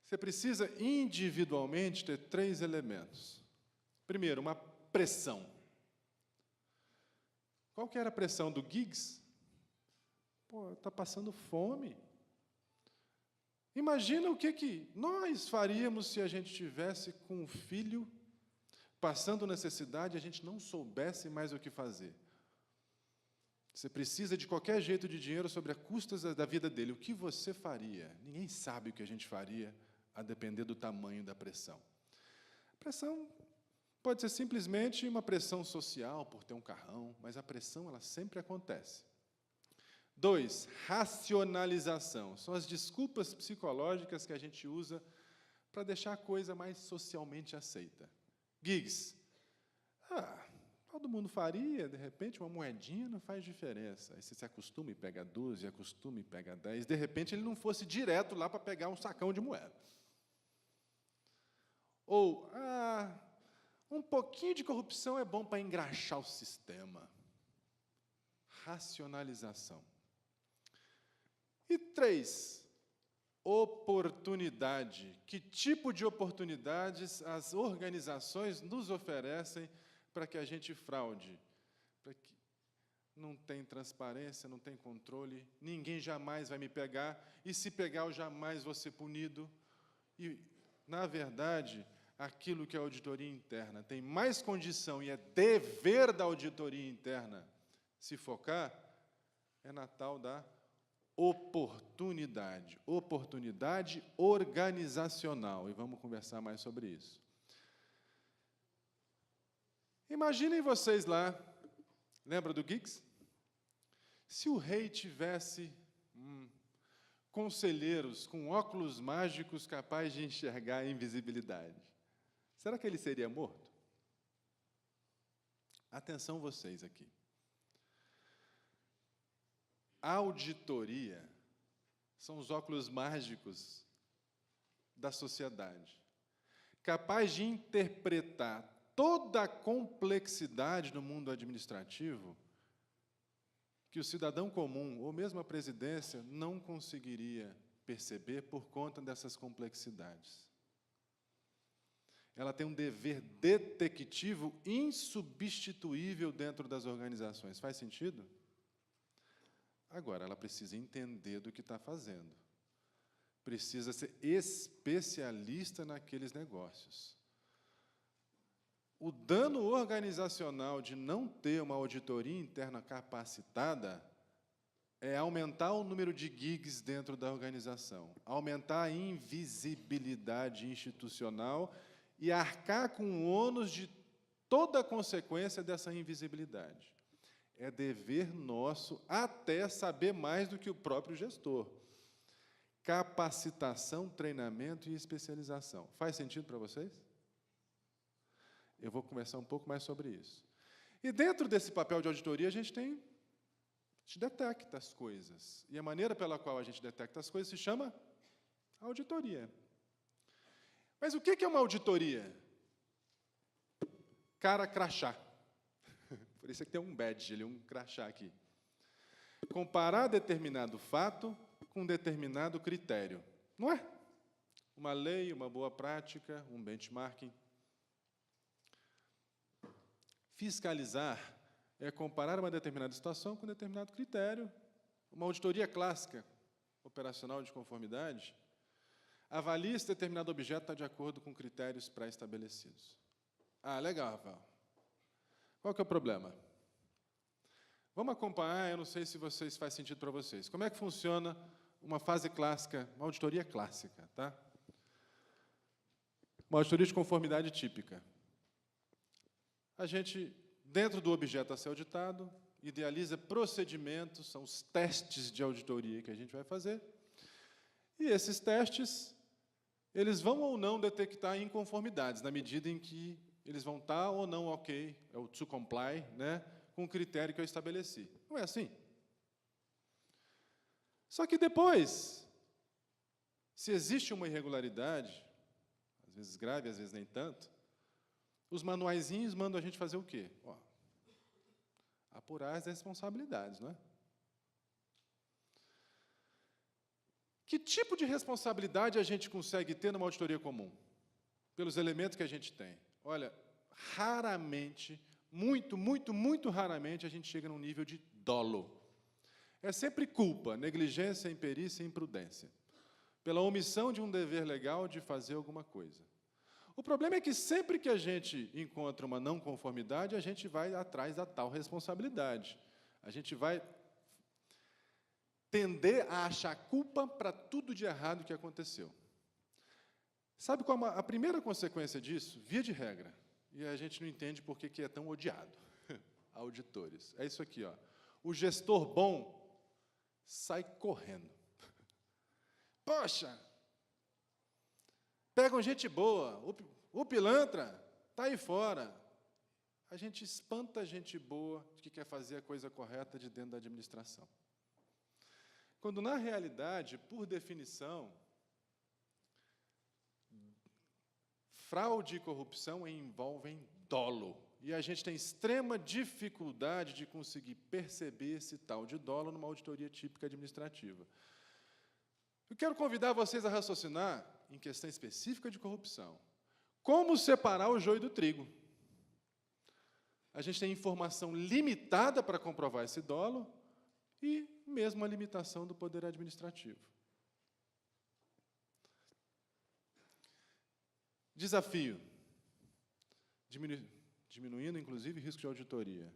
Você precisa individualmente ter 3 elementos. Primeiro, uma pressão. Qual que era a pressão do Giggs? Está passando fome. Imagina o que nós faríamos se a gente tivesse com um filho passando necessidade e a gente não soubesse mais o que fazer. Você precisa de qualquer jeito de dinheiro sobre as custas da vida dele. O que você faria? Ninguém sabe o que a gente faria, a depender do tamanho da pressão. A pressão pode ser simplesmente uma pressão social por ter um carrão, mas a pressão ela sempre acontece. 2, racionalização. São as desculpas psicológicas que a gente usa para deixar a coisa mais socialmente aceita. Giggs, todo mundo faria, de repente, uma moedinha não faz diferença. Aí você se acostuma e pega 12, acostuma e pega 10. De repente, ele não fosse direto lá para pegar um sacão de moeda. Ou, um pouquinho de corrupção é bom para engraxar o sistema. Racionalização. E 3, oportunidade. Que tipo de oportunidades as organizações nos oferecem para que a gente fraude? Para que não tem transparência, não tem controle, ninguém jamais vai me pegar, e se pegar eu jamais vou ser punido. E, na verdade, aquilo que a auditoria interna tem mais condição e é dever da auditoria interna se focar, é na tal da oportunidade organizacional, e vamos conversar mais sobre isso. Imaginem vocês lá, lembra do Giggs? Se o rei tivesse conselheiros com óculos mágicos capazes de enxergar a invisibilidade, será que ele seria morto? Atenção vocês aqui. A auditoria são os óculos mágicos da sociedade, capaz de interpretar toda a complexidade do mundo administrativo que o cidadão comum, ou mesmo a presidência, não conseguiria perceber por conta dessas complexidades. Ela tem um dever detectivo insubstituível dentro das organizações. Faz sentido? Agora, ela precisa entender do que está fazendo. Precisa ser especialista naqueles negócios. O dano organizacional de não ter uma auditoria interna capacitada é aumentar o número de gigs dentro da organização, aumentar a invisibilidade institucional e arcar com o ônus de toda a consequência dessa invisibilidade. É dever nosso até saber mais do que o próprio gestor. Capacitação, treinamento e especialização. Faz sentido para vocês? Eu vou conversar um pouco mais sobre isso. E dentro desse papel de auditoria, a gente detecta as coisas. E a maneira pela qual a gente detecta as coisas se chama auditoria. Mas o que é uma auditoria? Cara crachá. Por isso é que tem um badge, um crachá aqui. Comparar determinado fato com determinado critério. Não é? Uma lei, uma boa prática, um benchmarking. Fiscalizar é comparar uma determinada situação com um determinado critério. Uma auditoria clássica, operacional de conformidade, avalia se determinado objeto está de acordo com critérios pré-estabelecidos. Ah, legal, Rafael. Qual que é o problema? Vamos acompanhar, eu não sei se faz sentido para vocês. Como é que funciona uma fase clássica, uma auditoria clássica, tá? Uma auditoria de conformidade típica. A gente, dentro do objeto a ser auditado, idealiza procedimentos, são os testes de auditoria que a gente vai fazer, e esses testes, eles vão ou não detectar inconformidades, na medida em que eles vão estar ou não ok, é o to comply, né, com o critério que eu estabeleci. Não é assim? Só que depois, se existe uma irregularidade, às vezes grave, às vezes nem tanto, os manuaizinhos mandam a gente fazer o quê? Ó, apurar as responsabilidades, não é? Que tipo de responsabilidade a gente consegue ter numa auditoria comum? Pelos elementos que a gente tem. Olha, raramente, muito raramente, a gente chega num nível de dolo. É sempre culpa, negligência, imperícia e imprudência, pela omissão de um dever legal de fazer alguma coisa. O problema é que sempre que a gente encontra uma não conformidade, a gente vai atrás da tal responsabilidade. A gente vai tender a achar culpa para tudo de errado que aconteceu. Sabe qual a primeira consequência disso? Via de regra. E a gente não entende por que é tão odiado. Auditores. É isso aqui, ó. O gestor bom sai correndo. Poxa! Pegam gente boa. O pilantra está aí fora. A gente espanta a gente boa que quer fazer a coisa correta de dentro da administração. Quando, na realidade, por definição, fraude e corrupção envolvem dolo. E a gente tem extrema dificuldade de conseguir perceber esse tal de dolo numa auditoria típica administrativa. Eu quero convidar vocês a raciocinar em questão específica de corrupção. Como separar o joio do trigo? A gente tem informação limitada para comprovar esse dolo e mesmo a limitação do poder administrativo. Desafio. diminuindo, inclusive, risco de auditoria,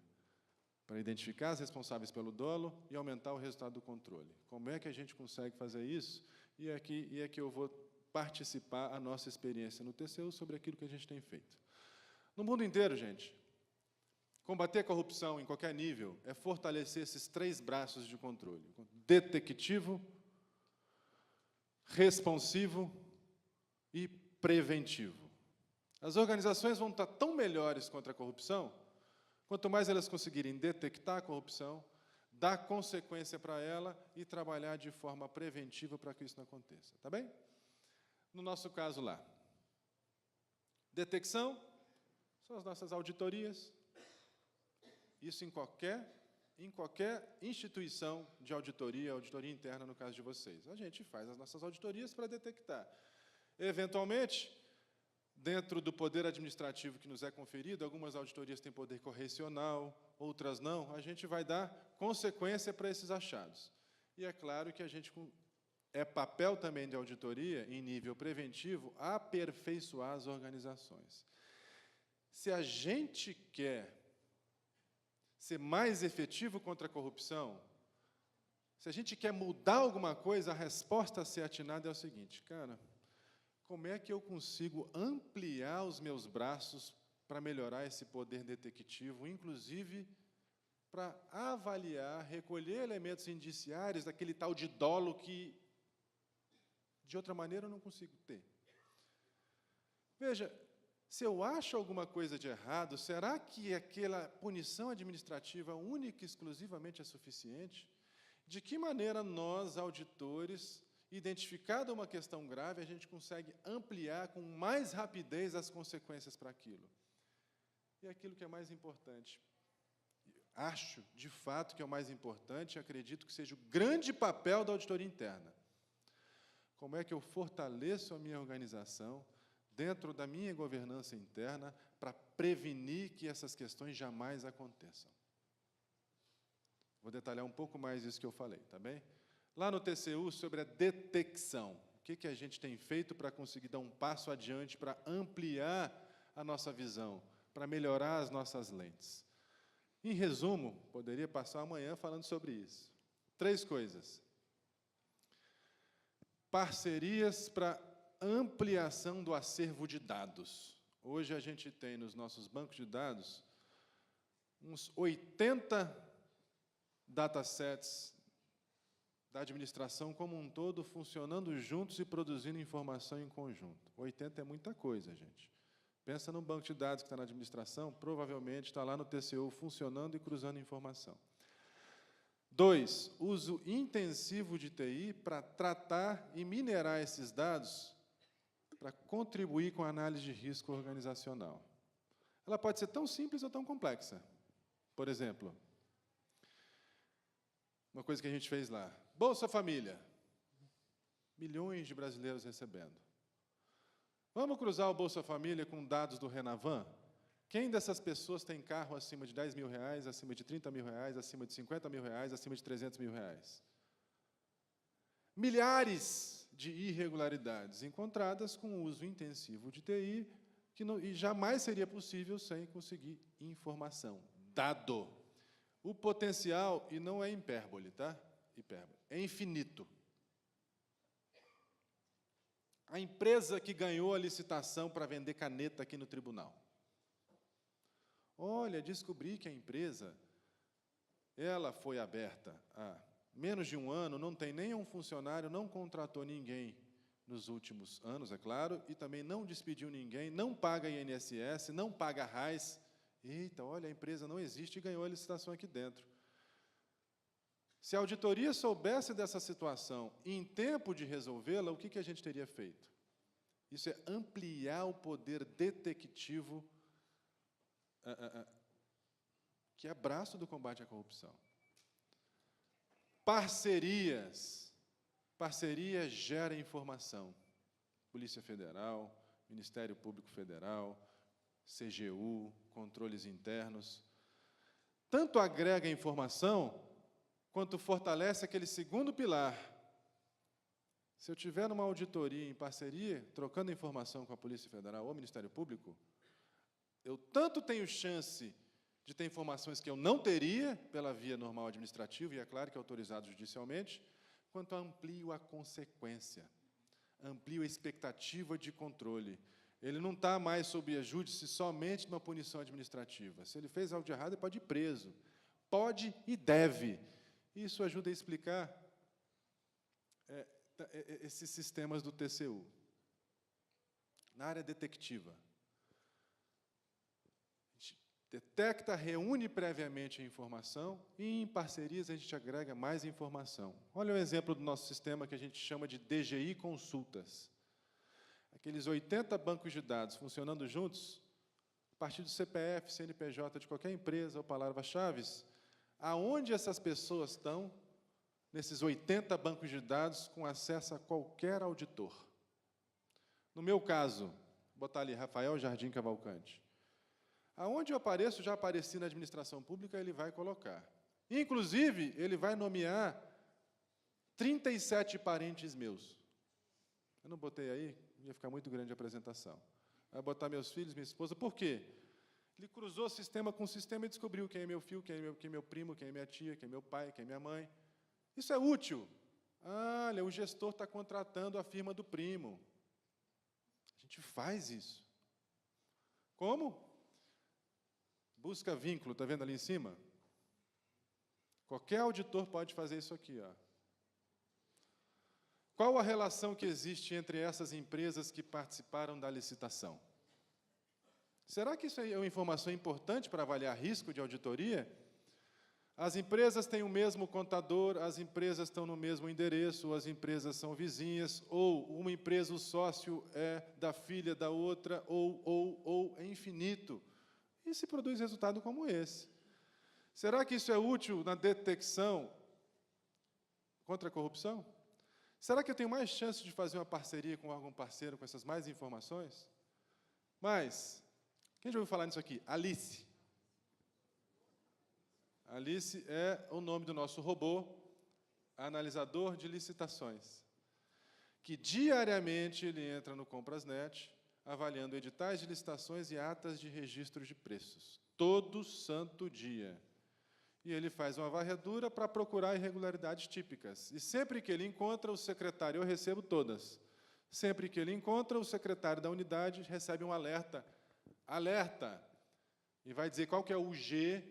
para identificar os responsáveis pelo dolo e aumentar o resultado do controle. Como é que a gente consegue fazer isso? E é que eu vou participar a nossa experiência no TCU sobre aquilo que a gente tem feito. No mundo inteiro, gente, combater a corrupção em qualquer nível é fortalecer esses 3 braços de controle: detectivo, responsivo e preventivo. As organizações vão estar tão melhores contra a corrupção quanto mais elas conseguirem detectar a corrupção, dar consequência para ela e trabalhar de forma preventiva para que isso não aconteça. Tá bem? No nosso caso lá, detecção são as nossas auditorias. Isso em qualquer instituição de auditoria interna, no caso de vocês. A gente faz as nossas auditorias para detectar. Eventualmente, dentro do poder administrativo que nos é conferido, algumas auditorias têm poder correcional, outras não, a gente vai dar consequência para esses achados. E é claro que a gente, é papel também de auditoria, em nível preventivo, aperfeiçoar as organizações. Se a gente quer ser mais efetivo contra a corrupção, se a gente quer mudar alguma coisa, a resposta a ser atinada é o seguinte: cara, como é que eu consigo ampliar os meus braços para melhorar esse poder detectivo, inclusive para avaliar, recolher elementos indiciários daquele tal de dolo que, de outra maneira, eu não consigo ter? Veja, se eu acho alguma coisa de errado, será que aquela punição administrativa única e exclusivamente é suficiente? De que maneira nós, auditores, identificada uma questão grave, a gente consegue ampliar com mais rapidez as consequências para aquilo? E aquilo que é mais importante, acho, de fato, que é o mais importante, acredito que seja o grande papel da auditoria interna. Como é que eu fortaleço a minha organização dentro da minha governança interna para prevenir que essas questões jamais aconteçam? Vou detalhar um pouco mais isso que eu falei, tá bem? Lá no TCU, sobre a detecção, o que a gente tem feito para conseguir dar um passo adiante, para ampliar a nossa visão, para melhorar as nossas lentes? Em resumo, poderia passar amanhã falando sobre isso. 3 coisas. Parcerias para ampliação do acervo de dados. Hoje a gente tem nos nossos bancos de dados uns 80 datasets da administração como um todo funcionando juntos e produzindo informação em conjunto. 80 é muita coisa, gente. Pensa no banco de dados que está na administração, provavelmente está lá no TCU funcionando e cruzando informação. 2, uso intensivo de TI para tratar e minerar esses dados para contribuir com a análise de risco organizacional. Ela pode ser tão simples ou tão complexa. Por exemplo, uma coisa que a gente fez lá, Bolsa Família, milhões de brasileiros recebendo. Vamos cruzar o Bolsa Família com dados do Renavan? Quem dessas pessoas tem carro acima de R$10 mil, acima de R$30 mil, acima de R$50 mil, acima de R$300 mil? Milhares de irregularidades encontradas com o uso intensivo de TI, e jamais seria possível sem conseguir informação, dado. O potencial, e não é hipérbole, tá? Hipérbole, é infinito. A empresa que ganhou a licitação para vender caneta aqui no tribunal. Olha, descobri que a empresa, ela foi aberta há menos de um ano, não tem nenhum funcionário, não contratou ninguém nos últimos anos, é claro, e também não despediu ninguém, não paga INSS, não paga RAIS. Eita, olha, a empresa não existe e ganhou a licitação aqui dentro. Se a auditoria soubesse dessa situação em tempo de resolvê-la, o que a gente teria feito? Isso é ampliar o poder detectivo, que é braço do combate à corrupção. Parcerias. Parceria gera informação. Polícia Federal, Ministério Público Federal, CGU, controles internos. Tanto agrega informação, quanto fortalece aquele segundo pilar. Se eu tiver uma auditoria em parceria, trocando informação com a Polícia Federal ou o Ministério Público, eu tanto tenho chance de ter informações que eu não teria pela via normal administrativa, e é claro que é autorizado judicialmente, quanto amplio a consequência, amplio a expectativa de controle. Ele não está mais sob a júdice somente de uma punição administrativa. Se ele fez algo de errado, ele pode ir preso. Pode e deve. Isso ajuda a explicar esses sistemas do TCU. Na área detectiva, a gente detecta, reúne previamente a informação e, em parcerias, a gente agrega mais informação. Olha o exemplo do nosso sistema que a gente chama de DGI Consultas. Aqueles 80 bancos de dados funcionando juntos, a partir do CPF, CNPJ de qualquer empresa ou palavras-chave, aonde essas pessoas estão nesses 80 bancos de dados com acesso a qualquer auditor. No meu caso, vou botar ali Rafael Jardim Cavalcante. Aonde eu apareço, já apareci na administração pública, ele vai colocar. Inclusive, ele vai nomear 37 parentes meus. Eu não botei aí, ia ficar muito grande a apresentação. Vai botar meus filhos, minha esposa. Por quê? Ele cruzou sistema com sistema e descobriu quem é meu filho, quem é meu primo, quem é minha tia, quem é meu pai, quem é minha mãe. Isso é útil. Ah, olha, o gestor está contratando a firma do primo. A gente faz isso. Como? Busca vínculo, está vendo ali em cima? Qualquer auditor pode fazer isso aqui, ó. Qual a relação que existe entre essas empresas que participaram da licitação? Será que isso é uma informação importante para avaliar risco de auditoria? As empresas têm o mesmo contador, as empresas estão no mesmo endereço, as empresas são vizinhas, ou uma empresa, o sócio é da filha da outra, ou, é infinito. E se produz resultado como esse. Será que isso é útil na detecção contra a corrupção? Será que eu tenho mais chance de fazer uma parceria com algum parceiro com essas mais informações? Mas, quem já ouviu falar nisso aqui? Alice. Alice é o nome do nosso robô, analisador de licitações, que diariamente ele entra no Comprasnet, avaliando editais de licitações e atas de registro de preços, todo santo dia. E ele faz uma varredura para procurar irregularidades típicas. E sempre que ele encontra, o secretário, eu recebo todas, sempre que ele encontra, o secretário da unidade recebe um alerta, alerta, e vai dizer qual que é o G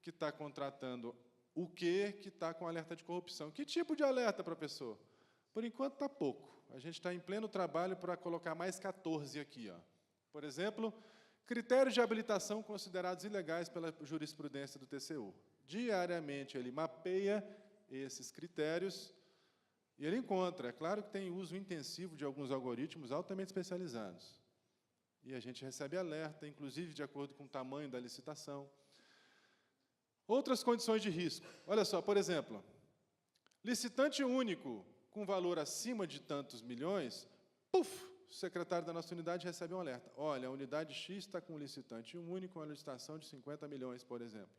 que está contratando o que está com alerta de corrupção. Que tipo de alerta, professor? Por enquanto está pouco. A gente está em pleno trabalho para colocar mais 14 aqui. Ó. Por exemplo, critérios de habilitação considerados ilegais pela jurisprudência do TCU. Diariamente ele mapeia esses critérios e ele encontra. É claro que tem uso intensivo de alguns algoritmos altamente especializados. E a gente recebe alerta, inclusive de acordo com o tamanho da licitação. Outras condições de risco. Olha só, por exemplo, licitante único com valor acima de tantos milhões, puf, o secretário da nossa unidade recebe um alerta. Olha, a unidade X está com um licitante único, uma licitação de 50 milhões, por exemplo.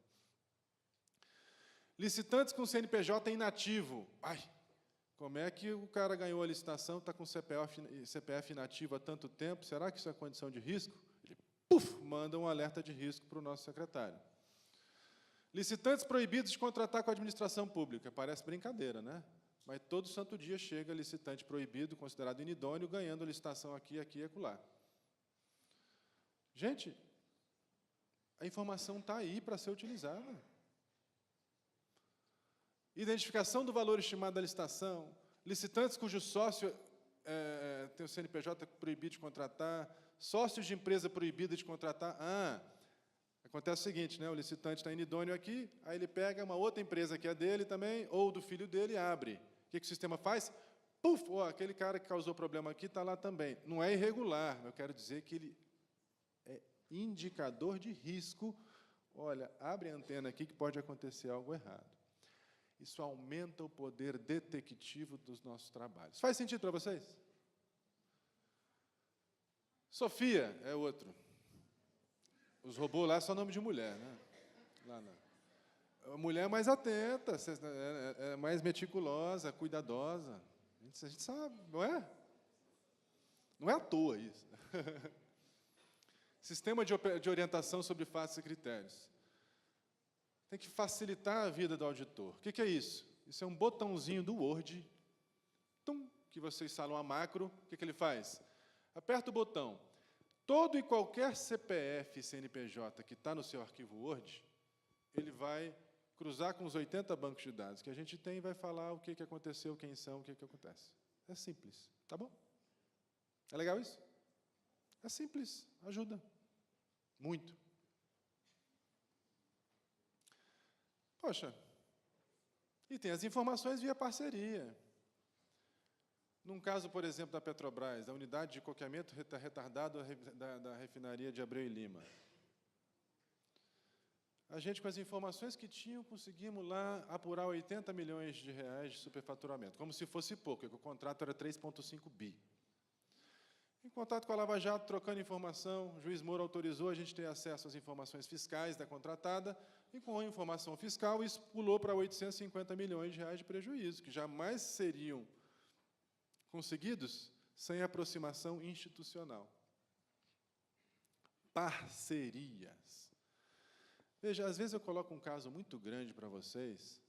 Licitantes com CNPJ inativo. Ai, como é que o cara ganhou a licitação, está com CPF inativo há tanto tempo? Será que isso é condição de risco? Ele, puf, manda um alerta de risco para o nosso secretário. Licitantes proibidos de contratar com a administração pública. Parece brincadeira, né? Mas todo santo dia chega licitante proibido, considerado inidôneo, ganhando licitação aqui, aqui e acolá. Gente, a informação está aí para ser utilizada. Identificação do valor estimado da licitação, licitantes cujo sócio tem o CNPJ proibido de contratar, sócios de empresa proibida de contratar. Acontece o seguinte, né, o licitante está inidôneo aqui, aí ele pega uma outra empresa que é dele também, ou do filho dele, e abre. O que o sistema faz? Puf, aquele cara que causou problema aqui está lá também. Não é irregular, eu quero dizer que ele é indicador de risco. Olha, abre a antena aqui que pode acontecer algo errado. Isso aumenta o poder detectivo dos nossos trabalhos. Faz sentido para vocês? Sofia é outro. Os robôs lá são nome de mulher, né? Lá não. A mulher é mais atenta, é mais meticulosa, cuidadosa. A gente sabe, não é? Não é à toa isso. Sistema de orientação sobre fatos e critérios. Tem que facilitar a vida do auditor. O que é isso? Isso é um botãozinho do Word, que você instala uma macro. O que ele faz? Aperta o botão. Todo e qualquer CPF e CNPJ que está no seu arquivo Word, ele vai cruzar com os 80 bancos de dados que a gente tem e vai falar o que aconteceu, quem são, o que acontece. É simples, tá bom? É legal isso? É simples, ajuda. Muito. Poxa, e tem as informações via parceria. Num caso, por exemplo, da Petrobras, da unidade de coqueamento retardado da refinaria de Abreu e Lima. A gente, com as informações que tinham, conseguimos lá apurar 80 milhões de reais de superfaturamento, como se fosse pouco, porque o contrato era 3,5 bi. Em contato com a Lava Jato, trocando informação, o juiz Moro autorizou a gente ter acesso às informações fiscais da contratada, e com a informação fiscal, isso pulou para 850 milhões de reais de prejuízo, que jamais seriam conseguidos sem aproximação institucional. Parcerias. Veja, às vezes eu coloco um caso muito grande para vocês,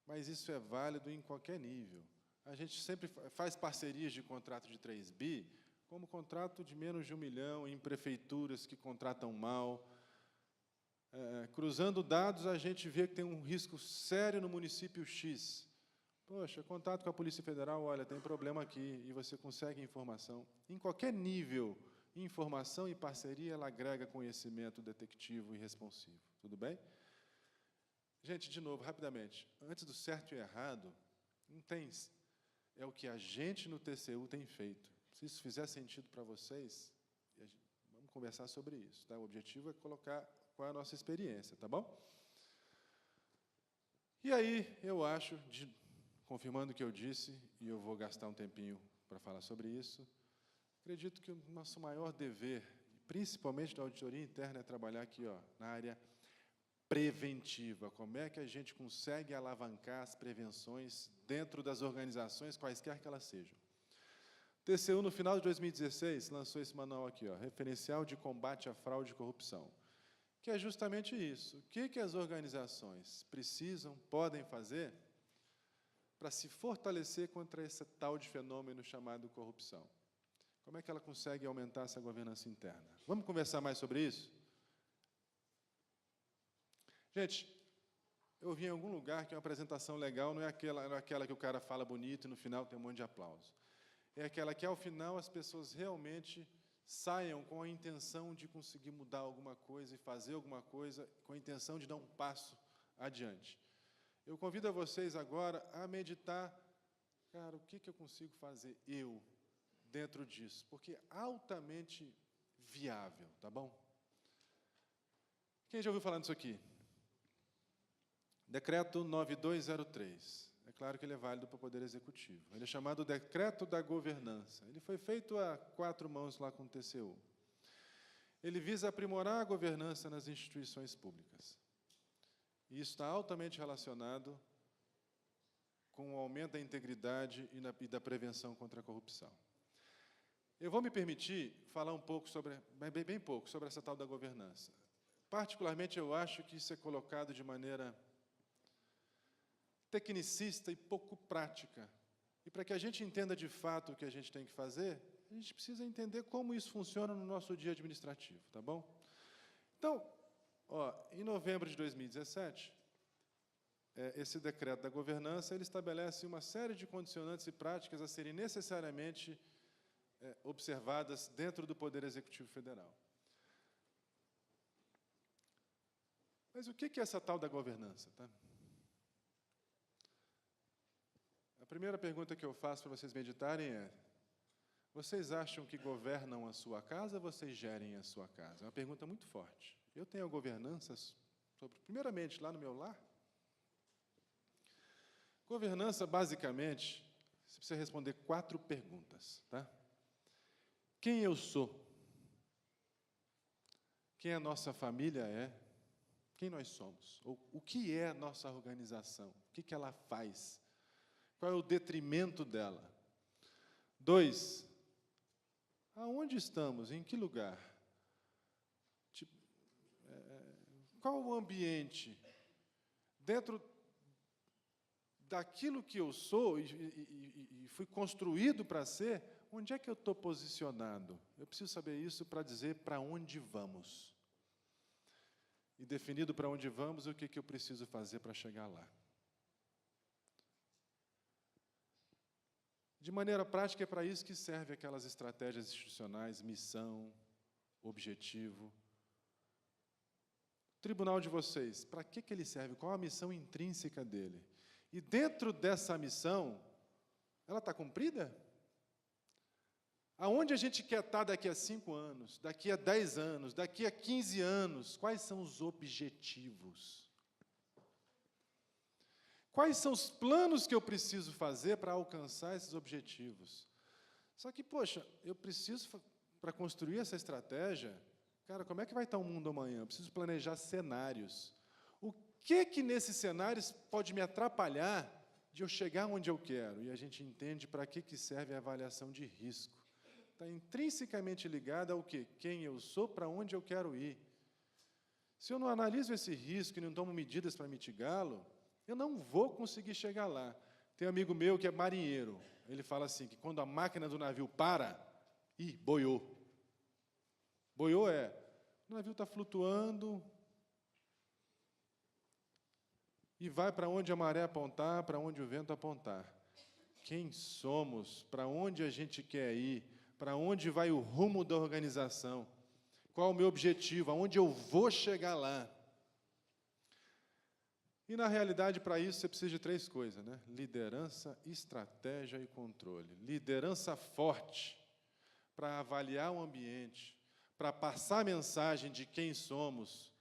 mas isso é válido em qualquer nível. A gente sempre faz parcerias de contrato de 3 bi, como contrato de menos de 1 milhão em prefeituras que contratam mal. Cruzando dados, a gente vê que tem um risco sério no município X. Poxa, contato com a Polícia Federal, olha, tem problema aqui, e você consegue informação. Em qualquer nível, informação e parceria, ela agrega conhecimento detectivo e responsivo. Tudo bem? Gente, de novo, rapidamente, antes do certo e errado, não tem. É o que a gente no TCU tem feito. Se isso fizer sentido para vocês, vamos conversar sobre isso. Tá? O objetivo é colocar qual é a nossa experiência, tá bom? E aí, eu acho, confirmando o que eu disse, e eu vou gastar um tempinho para falar sobre isso, acredito que o nosso maior dever, principalmente da auditoria interna, é trabalhar aqui, na área preventiva. Como é que a gente consegue alavancar as prevenções dentro das organizações, quaisquer que elas sejam. O TCU, no final de 2016, lançou esse manual aqui, Referencial de Combate à Fraude e Corrupção, que é justamente isso. O que as organizações precisam, podem fazer para se fortalecer contra esse tal de fenômeno chamado corrupção? Como é que ela consegue aumentar essa governança interna? Vamos conversar mais sobre isso? Gente, eu vi em algum lugar que uma apresentação legal não é aquela que o cara fala bonito e no final tem um monte de aplauso. É aquela que, ao final, as pessoas realmente saiam com a intenção de conseguir mudar alguma coisa e fazer alguma coisa, com a intenção de dar um passo adiante. Eu convido a vocês agora a meditar, cara, o que eu consigo fazer dentro disso? Porque é altamente viável, tá bom? Quem já ouviu falar disso aqui? Decreto 9203. É claro que ele é válido para o Poder Executivo. Ele é chamado Decreto da Governança. Ele foi feito a 4 mãos lá com o TCU. Ele visa aprimorar a governança nas instituições públicas. E isso está altamente relacionado com o aumento da integridade e da prevenção contra a corrupção. Eu vou me permitir falar um pouco bem pouco, sobre essa tal da governança. Particularmente, eu acho que isso é colocado de maneira tecnicista e pouco prática. E para que a gente entenda de fato o que a gente tem que fazer, a gente precisa entender como isso funciona no nosso dia administrativo, tá bom? Então, em novembro de 2017, esse decreto da governança, ele estabelece uma série de condicionantes e práticas a serem necessariamente observadas dentro do Poder Executivo Federal. Mas o que é essa tal da governança, tá? A primeira pergunta que eu faço para vocês meditarem é: vocês acham que governam a sua casa ou vocês gerem a sua casa? É uma pergunta muito forte. Eu tenho governança primeiramente, lá no meu lar? Governança, basicamente, você precisa responder 4 perguntas, tá? Quem eu sou? Quem a nossa família é? Quem nós somos? Ou o que é a nossa organização? O que ela faz? Qual é o detrimento dela? 2, aonde estamos? Em que lugar? qual o ambiente dentro daquilo que eu sou e fui construído para ser, onde é que eu estou posicionado? Eu preciso saber isso para dizer para onde vamos. E definido para onde vamos, o que eu preciso fazer para chegar lá. De maneira prática, é para isso que servem aquelas estratégias institucionais, missão, objetivo. O tribunal de vocês, para que ele serve? Qual a missão intrínseca dele? E dentro dessa missão, ela está cumprida? Aonde a gente quer estar daqui a 5 anos, daqui a 10 anos, daqui a 15 anos? Quais são os objetivos? Quais são os planos que eu preciso fazer para alcançar esses objetivos? Só que, poxa, eu preciso, para construir essa estratégia, cara, como é que vai estar o mundo amanhã? Eu preciso planejar cenários. O que nesses cenários pode me atrapalhar de eu chegar onde eu quero? E a gente entende para que serve a avaliação de risco. Está intrinsecamente ligada ao quê? Quem eu sou, para onde eu quero ir. Se eu não analiso esse risco e não tomo medidas para mitigá-lo, eu não vou conseguir chegar lá. Tem um amigo meu que é marinheiro. Ele fala assim, que quando a máquina do navio para, boiou. Boiou o navio está flutuando e vai para onde a maré apontar, para onde o vento apontar. Quem somos? Para onde a gente quer ir? Para onde vai o rumo da organização? Qual o meu objetivo? Aonde eu vou chegar lá? E, na realidade, para isso, você precisa de 3 coisas, né? Liderança, estratégia e controle. Liderança forte, para avaliar o ambiente, para passar a mensagem de quem somos,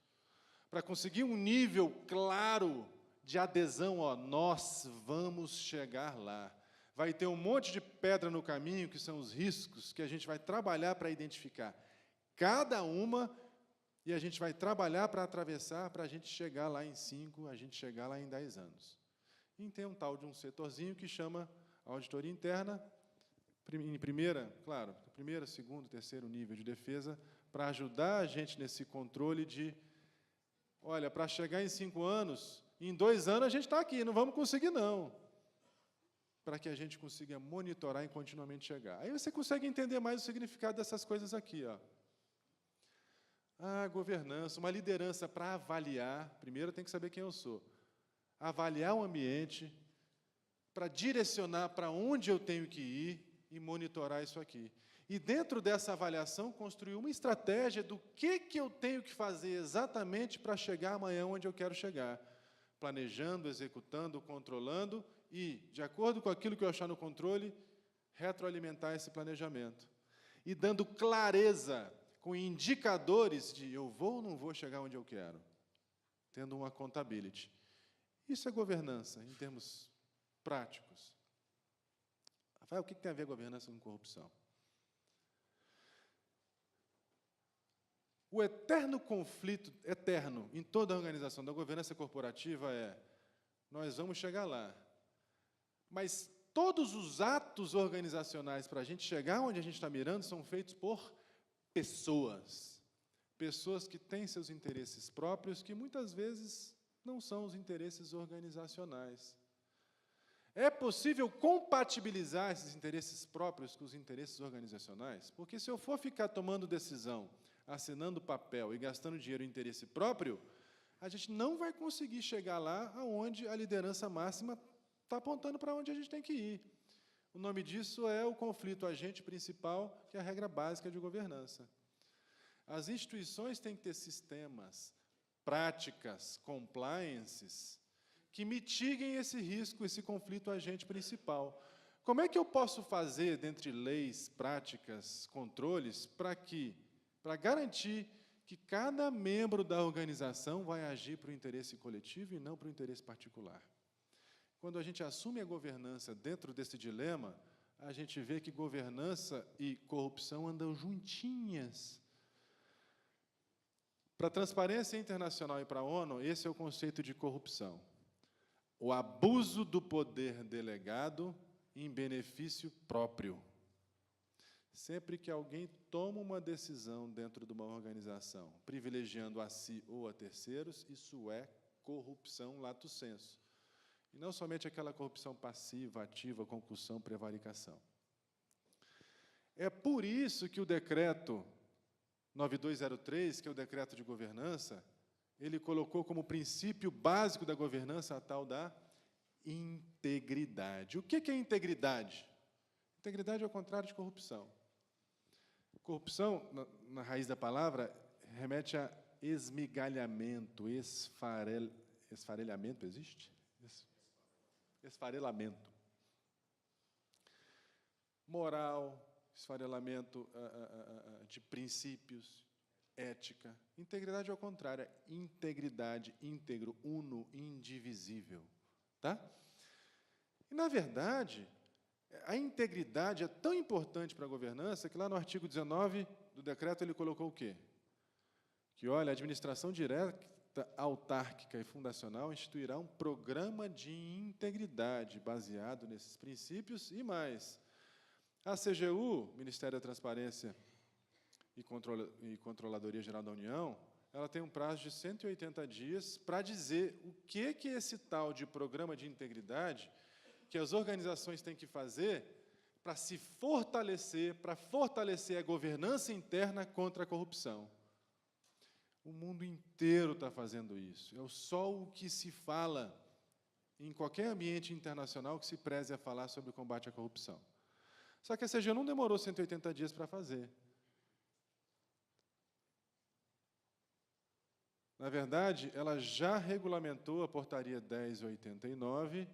para conseguir um nível claro de adesão, nós vamos chegar lá. Vai ter um monte de pedra no caminho, que são os riscos, que a gente vai trabalhar para identificar cada uma, e a gente vai trabalhar para atravessar, para a gente chegar lá em 5, a gente chegar lá em 10 anos. E tem um tal de um setorzinho que chama auditoria interna, em primeiro, segundo, terceiro nível de defesa, para ajudar a gente nesse controle de, olha, para chegar em 5 anos, em 2 anos a gente está aqui, não vamos conseguir não. Para que a gente consiga monitorar e continuamente chegar. Aí você consegue entender mais o significado dessas coisas aqui, governança, uma liderança para avaliar, primeiro tem que saber quem eu sou, avaliar o ambiente, para direcionar para onde eu tenho que ir e monitorar isso aqui. E dentro dessa avaliação, construir uma estratégia do que eu tenho que fazer exatamente para chegar amanhã onde eu quero chegar, planejando, executando, controlando e, de acordo com aquilo que eu achar no controle, retroalimentar esse planejamento. E dando clareza, com indicadores de eu vou ou não vou chegar onde eu quero, tendo uma accountability. Isso é governança, em termos práticos. Rafael, o que tem a ver governança com corrupção? O eterno conflito, eterno, em toda a organização da governança corporativa nós vamos chegar lá, mas todos os atos organizacionais para a gente chegar onde a gente está mirando são feitos por pessoas. Pessoas que têm seus interesses próprios, que muitas vezes não são os interesses organizacionais. É possível compatibilizar esses interesses próprios com os interesses organizacionais? Porque se eu for ficar tomando decisão, assinando papel e gastando dinheiro em interesse próprio, a gente não vai conseguir chegar lá aonde a liderança máxima está apontando para onde a gente tem que ir. O nome disso é o conflito agente principal, que é a regra básica de governança. As instituições têm que ter sistemas, práticas, compliances, que mitiguem esse risco, esse conflito agente principal. Como é que eu posso fazer, dentre leis, práticas, controles, para garantir que cada membro da organização vai agir para o interesse coletivo e não para o interesse particular? Quando a gente assume a governança dentro desse dilema, a gente vê que governança e corrupção andam juntinhas. Para a Transparência Internacional e para a ONU, esse é o conceito de corrupção. O abuso do poder delegado em benefício próprio. Sempre que alguém toma uma decisão dentro de uma organização, privilegiando a si ou a terceiros, isso é corrupção lato sensu. E não somente aquela corrupção passiva, ativa, concussão, prevaricação. É por isso que o decreto 9203, que é o decreto de governança, ele colocou como princípio básico da governança a tal da integridade. O que é integridade? Integridade é o contrário de corrupção. Corrupção, na raiz da palavra, remete a esmigalhamento, esfarelhamento, existe? Esfarelamento. Moral, esfarelamento de princípios, ética. Integridade é o contrário, é integridade, íntegro, uno, indivisível. Tá? E, na verdade, a integridade é tão importante para a governança que lá no artigo 19 do decreto ele colocou o quê? Que, olha, a administração direta, autárquica e fundacional instituirá um programa de integridade baseado nesses princípios e mais. A CGU, Ministério da Transparência e Controladoria Geral da União, ela tem um prazo de 180 dias para dizer o que é esse tal de programa de integridade que as organizações têm que fazer para se fortalecer, para fortalecer a governança interna contra a corrupção. O mundo inteiro está fazendo isso. É só o que se fala em qualquer ambiente internacional que se preze a falar sobre o combate à corrupção. Só que a CGU não demorou 180 dias para fazer. Na verdade, ela já regulamentou a portaria 1089,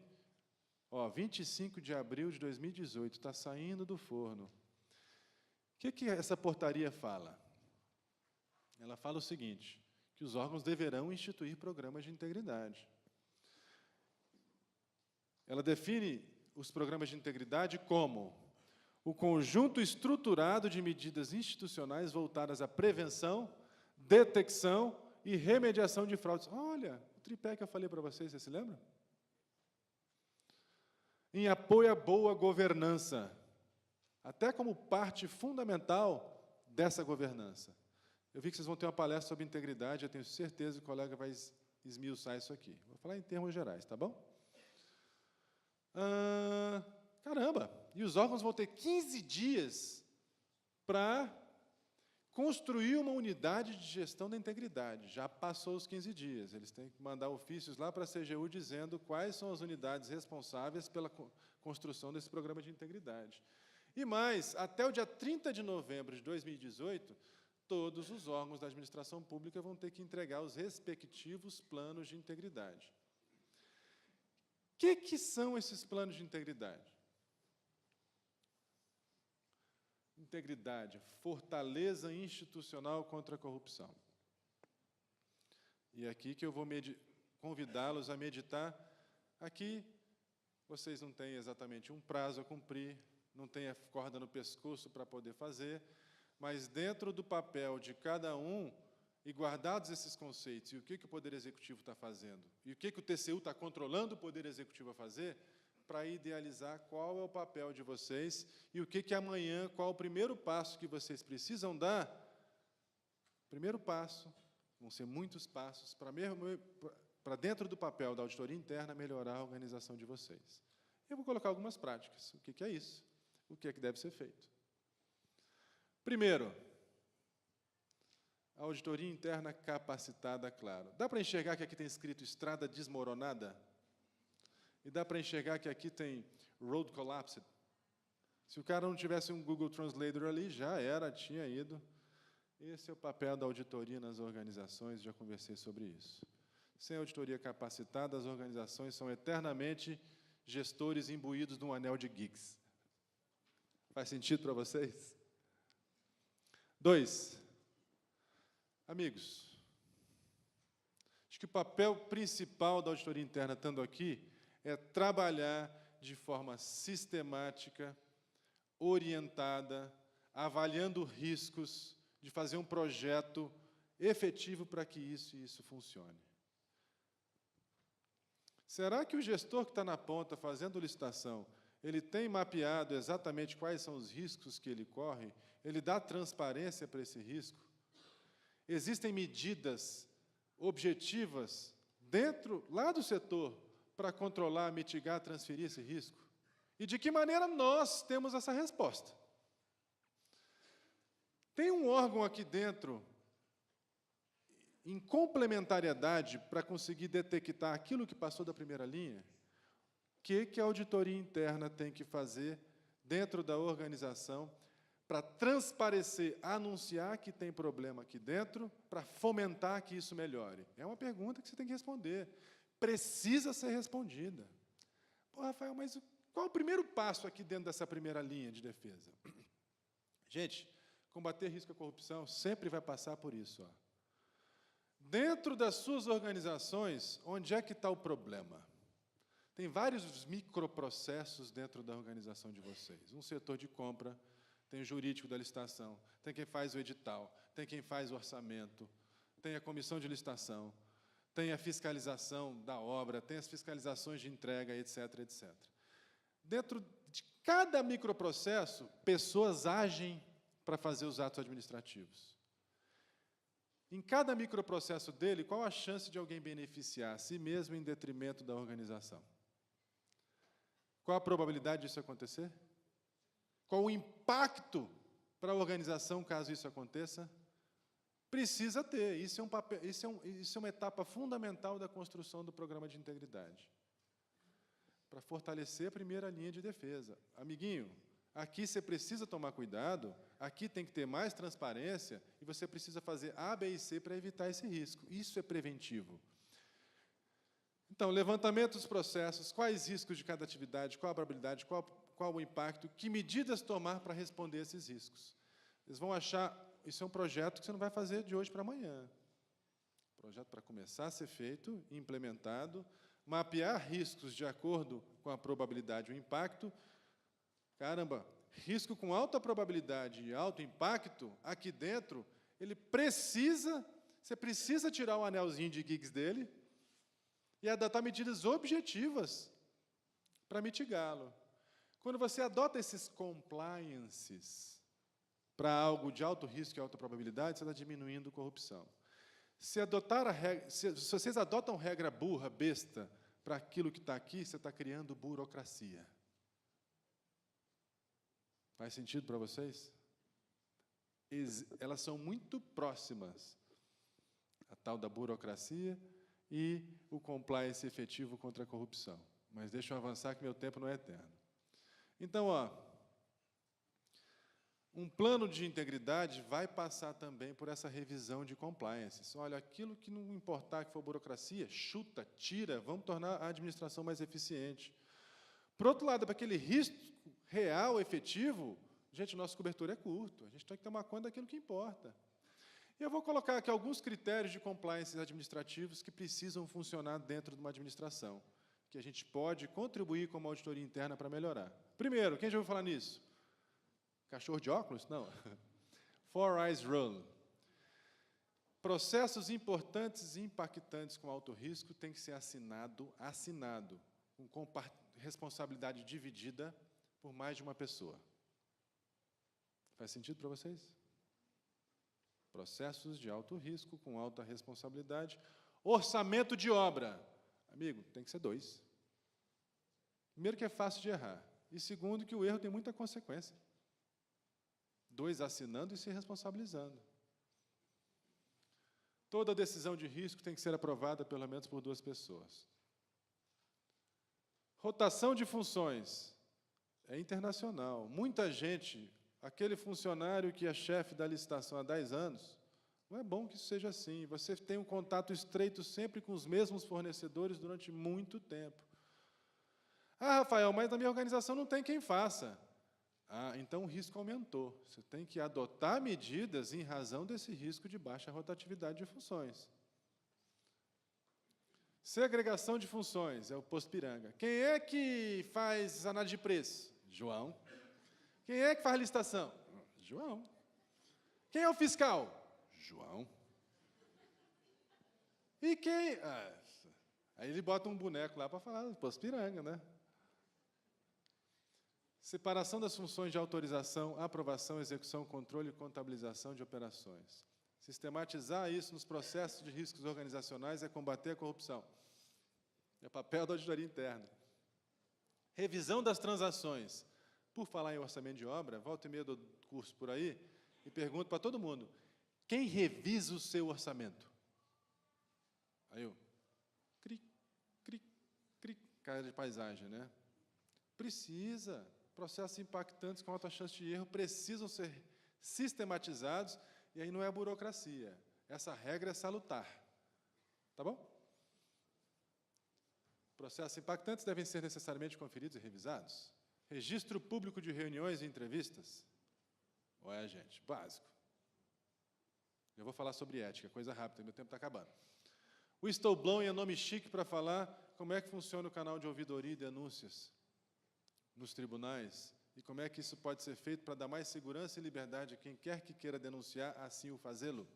25 de abril de 2018, está saindo do forno. O que essa portaria fala? Ela fala o seguinte, que os órgãos deverão instituir programas de integridade. Ela define os programas de integridade como o conjunto estruturado de medidas institucionais voltadas à prevenção, detecção e remediação de fraudes. Olha, o tripé que eu falei para vocês, você se lembra? Em apoio à boa governança, até como parte fundamental dessa governança. Eu vi que vocês vão ter uma palestra sobre integridade, eu tenho certeza que o colega vai esmiuçar isso aqui. Vou falar em termos gerais, tá bom? Caramba! E os órgãos vão ter 15 dias para construir uma unidade de gestão da integridade. Já passou os 15 dias. Eles têm que mandar ofícios lá para a CGU dizendo quais são as unidades responsáveis pela construção desse programa de integridade. E mais, até o dia 30 de novembro de 2018, todos os órgãos da administração pública vão ter que entregar os respectivos planos de integridade. O que são esses planos de integridade? Integridade, fortaleza institucional contra a corrupção. E é aqui que eu vou convidá-los a meditar. Aqui, vocês não têm exatamente um prazo a cumprir, não têm a corda no pescoço para poder fazer, mas dentro do papel de cada um, e guardados esses conceitos, e o que o Poder Executivo está fazendo, e o que o TCU está controlando o Poder Executivo a fazer, para idealizar qual é o papel de vocês e o que amanhã, qual o primeiro passo que vocês precisam dar. Primeiro passo, vão ser muitos passos, para dentro do papel da auditoria interna, melhorar a organização de vocês. Eu vou colocar algumas práticas. O que é isso? O que é que deve ser feito? Primeiro, a auditoria interna capacitada, claro. Dá para enxergar que aqui tem escrito estrada desmoronada? E dá para enxergar que aqui tem road collapsed? Se o cara não tivesse um Google Translator ali, já era, tinha ido. Esse é o papel da auditoria nas organizações, já conversei sobre isso. Sem auditoria capacitada, as organizações são eternamente gestores imbuídos num anel de geeks. Faz sentido para vocês? 2. Amigos, acho que o papel principal da auditoria interna, estando aqui, é trabalhar de forma sistemática, orientada, avaliando riscos, de fazer um projeto efetivo para que isso funcione. Será que o gestor que está na ponta fazendo licitação, ele tem mapeado exatamente quais são os riscos que ele corre, ele dá transparência para esse risco. Existem medidas objetivas lá do setor para controlar, mitigar, transferir esse risco? E de que maneira nós temos essa resposta? Tem um órgão aqui dentro, em complementariedade, para conseguir detectar aquilo que passou da primeira linha? O que a auditoria interna tem que fazer dentro da organização para transparecer, anunciar que tem problema aqui dentro, para fomentar que isso melhore? É uma pergunta que você tem que responder. Precisa ser respondida. Pô, Rafael, mas qual o primeiro passo aqui dentro dessa primeira linha de defesa? Gente, combater risco à corrupção sempre vai passar por isso. Dentro das suas organizações, onde é que está o problema? Tem vários microprocessos dentro da organização de vocês. Um setor de compra, tem o jurídico da licitação, tem quem faz o edital, tem quem faz o orçamento, tem a comissão de licitação, tem a fiscalização da obra, tem as fiscalizações de entrega, etc., etc. Dentro de cada microprocesso, pessoas agem para fazer os atos administrativos. Em cada microprocesso dele, qual a chance de alguém beneficiar a si mesmo em detrimento da organização? Qual a probabilidade disso acontecer? Qual o impacto para a organização caso isso aconteça? Precisa ter. Isso é uma etapa fundamental da construção do programa de integridade, para fortalecer a primeira linha de defesa. Amiguinho, aqui você precisa tomar cuidado, aqui tem que ter mais transparência, e você precisa fazer A, B e C para evitar esse risco. Isso é preventivo. Então, levantamento dos processos, quais riscos de cada atividade, qual a probabilidade, qual o impacto, que medidas tomar para responder a esses riscos. Eles vão achar, isso é um projeto que você não vai fazer de hoje para amanhã. Projeto para começar a ser feito, implementado, mapear riscos de acordo com a probabilidade e o impacto. Caramba, risco com alta probabilidade e alto impacto, aqui dentro, você precisa tirar o anelzinho de gigs dele e adotar medidas objetivas para mitigá-lo. Quando você adota esses compliances para algo de alto risco e alta probabilidade, você está diminuindo corrupção. Se vocês adotam regra burra, besta, para aquilo que está aqui, você está criando burocracia. Faz sentido para vocês? Elas são muito próximas, a tal da burocracia e o compliance efetivo contra a corrupção. Mas deixa eu avançar, que meu tempo não é eterno. Então, um plano de integridade vai passar também por essa revisão de compliance. Olha, aquilo que não importar que for burocracia, chuta, tira, vamos tornar a administração mais eficiente. Por outro lado, para aquele risco real, efetivo, gente, nosso cobertor é curto, a gente tem que tomar conta daquilo que importa. E eu vou colocar aqui alguns critérios de compliance administrativos que precisam funcionar dentro de uma administração, que a gente pode contribuir como auditoria interna para melhorar. Primeiro, quem já ouviu falar nisso? Cachorro de óculos? Não. Four Eyes Rule. Processos importantes e impactantes com alto risco têm que ser assinado, com responsabilidade dividida por mais de uma pessoa. Faz sentido para vocês? Processos de alto risco, com alta responsabilidade. Orçamento de obra. Amigo, tem que ser 2. Primeiro, que é fácil de errar. E segundo, que o erro tem muita consequência. 2 assinando e se responsabilizando. Toda decisão de risco tem que ser aprovada pelo menos por 2 pessoas. Rotação de funções. É internacional. Muita gente, aquele funcionário que é chefe da licitação há 10 anos, não é bom que isso seja assim. Você tem um contato estreito sempre com os mesmos fornecedores durante muito tempo. Ah, Rafael, mas na minha organização não tem quem faça. Ah, então o risco aumentou. Você tem que adotar medidas em razão desse risco de baixa rotatividade de funções. Segregação de funções, é o posto Piranga. Quem é que faz análise de preço? João. Quem é que faz licitação? João. Quem é o fiscal? João. E quem... aí ele bota um boneco lá para falar do posto Piranga, né? Separação das funções de autorização, aprovação, execução, controle e contabilização de operações. Sistematizar isso nos processos de riscos organizacionais é combater a corrupção. É papel da auditoria interna. Revisão das transações. Por falar em orçamento de obra, volta e meia do curso por aí e pergunto para todo mundo, quem revisa o seu orçamento? Aí eu, cri, cri, cri, cara de paisagem, né? Precisa. Processos impactantes com alta chance de erro precisam ser sistematizados, e aí não é a burocracia. Essa regra é salutar. Tá bom? Processos impactantes devem ser necessariamente conferidos e revisados. Registro público de reuniões e entrevistas. Ué, gente, básico. Eu vou falar sobre ética, coisa rápida, meu tempo está acabando. O Stowblon é nome chique para falar como é que funciona o canal de ouvidoria e denúncias nos tribunais e como é que isso pode ser feito para dar mais segurança e liberdade a quem quer que queira denunciar, assim o fazê-lo.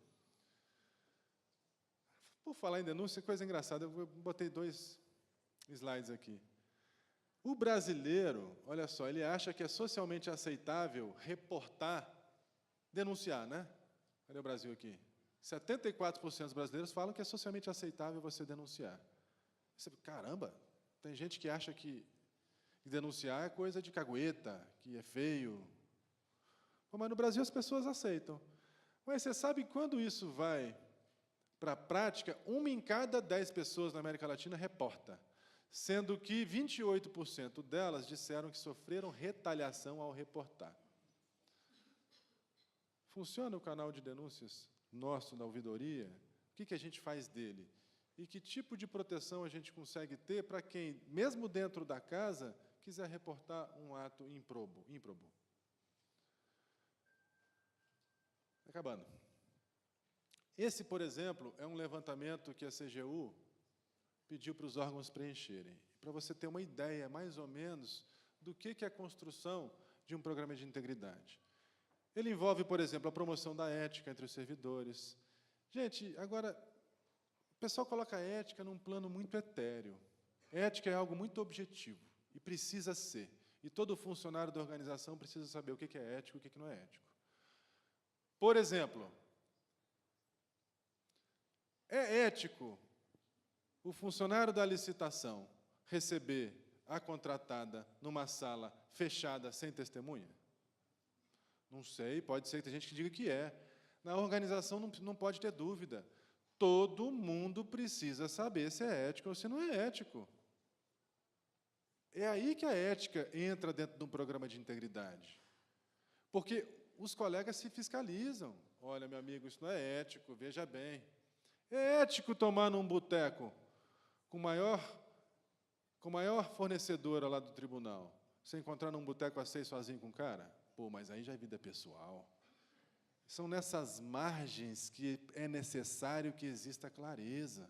Por falar em denúncia, coisa engraçada, eu botei 2 slides aqui. O brasileiro, olha só, ele acha que é socialmente aceitável reportar, denunciar, né? Cadê o Brasil aqui? 74% dos brasileiros falam que é socialmente aceitável você denunciar. Você, caramba, tem gente que acha que denunciar é coisa de cagueta, que é feio. Bom, mas no Brasil as pessoas aceitam. Mas você sabe quando isso vai para a prática? 1 em cada 10 pessoas na América Latina reporta, sendo que 28% delas disseram que sofreram retaliação ao reportar. Funciona o canal de denúncias nosso da ouvidoria? O que a gente faz dele? E que tipo de proteção a gente consegue ter para quem, mesmo dentro da casa, quiser reportar um ato ímprobo? Acabando. Esse, por exemplo, é um levantamento que a CGU pediu para os órgãos preencherem, para você ter uma ideia, mais ou menos, do que é a construção de um programa de integridade. Ele envolve, por exemplo, a promoção da ética entre os servidores. Gente, agora, o pessoal coloca a ética num plano muito etéreo. Ética é algo muito objetivo, e precisa ser. E todo funcionário da organização precisa saber o que é ético e o que não é ético. Por exemplo, é ético o funcionário da licitação receber a contratada numa sala fechada, sem testemunha? Não sei, pode ser que tem gente que diga que é. Na organização não pode ter dúvida. Todo mundo precisa saber se é ético ou se não é ético. É aí que a ética entra dentro de um programa de integridade. Porque os colegas se fiscalizam. Olha, meu amigo, isso não é ético, veja bem. É ético tomar num boteco com a maior fornecedora lá do tribunal, você encontrar num boteco a 6 sozinho com o cara? Pô, mas aí já é vida pessoal. São nessas margens que é necessário que exista clareza.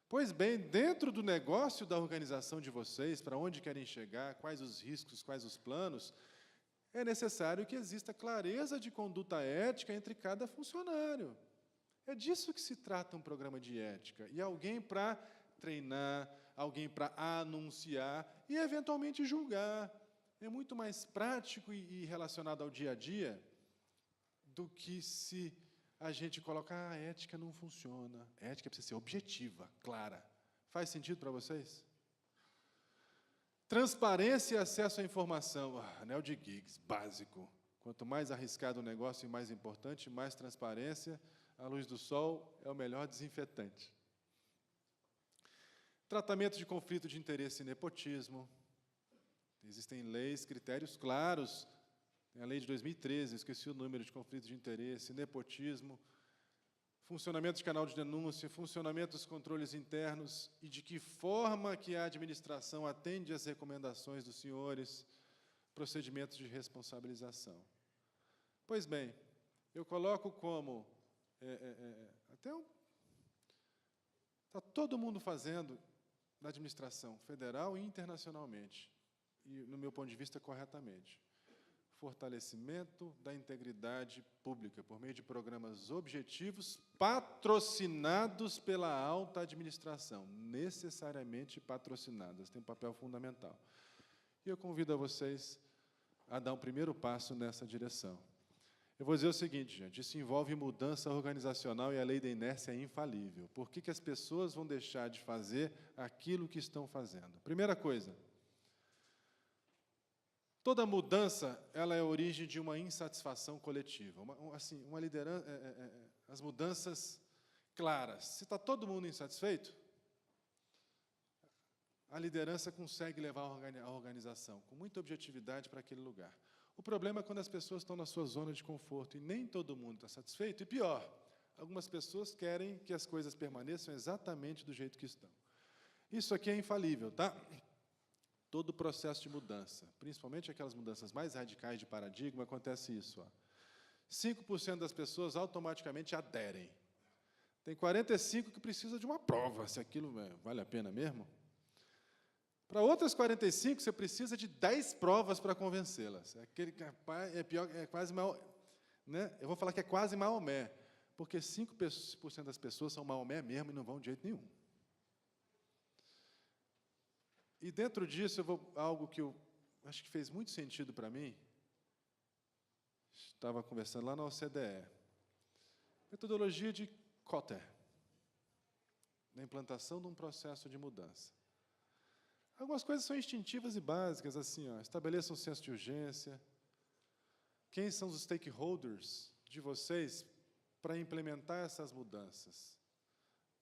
Pois bem, dentro do negócio da organização de vocês, para onde querem chegar, quais os riscos, quais os planos, é necessário que exista clareza de conduta ética entre cada funcionário. É disso que se trata um programa de ética. E alguém para treinar, alguém para anunciar e, eventualmente, julgar. É muito mais prático e relacionado ao dia a dia do que se a gente coloca, a ética não funciona. A ética precisa ser objetiva, clara. Faz sentido para vocês? Transparência e acesso à informação. Anel de Giggs, básico. Quanto mais arriscado o negócio e mais importante, mais transparência. A luz do sol é o melhor desinfetante. Tratamento de conflito de interesse e nepotismo. Existem leis, critérios claros. Tem a lei de 2013, esqueci o número, de conflito de interesse, nepotismo, funcionamento de canal de denúncia, funcionamento dos controles internos e de que forma que a administração atende às recomendações dos senhores, procedimentos de responsabilização. Pois bem, eu coloco como está todo mundo fazendo na administração federal e internacionalmente, e, no meu ponto de vista, corretamente. Fortalecimento da integridade pública, por meio de programas objetivos patrocinados pela alta administração, necessariamente patrocinadas, tem um papel fundamental. E eu convido a vocês a dar um primeiro passo nessa direção. Eu vou dizer o seguinte, gente, isso envolve mudança organizacional e a lei da inércia é infalível. Por que as pessoas vão deixar de fazer aquilo que estão fazendo? Primeira coisa, toda mudança ela é a origem de uma insatisfação coletiva. Uma liderança, as mudanças claras. Se está todo mundo insatisfeito, a liderança consegue levar a organização com muita objetividade para aquele lugar. O problema é quando as pessoas estão na sua zona de conforto e nem todo mundo está satisfeito. E pior, algumas pessoas querem que as coisas permaneçam exatamente do jeito que estão. Isso aqui é infalível, tá? Todo o processo de mudança, principalmente aquelas mudanças mais radicais de paradigma, acontece isso. Ó. 5% das pessoas automaticamente aderem. Tem 45% que precisam de uma prova, se aquilo vale a pena mesmo. Para outras 45%, você precisa de 10 provas para convencê-las. É pior, é quase mal, né? Eu vou falar que é quase Maomé, porque 5% das pessoas são Maomé mesmo e não vão de jeito nenhum. E dentro disso, algo que eu acho que fez muito sentido para mim, estava conversando lá na OCDE, metodologia de Kotter, na implantação de um processo de mudança. Algumas coisas são instintivas e básicas, assim, ó, estabeleça um senso de urgência. Quem são os stakeholders de vocês para implementar essas mudanças?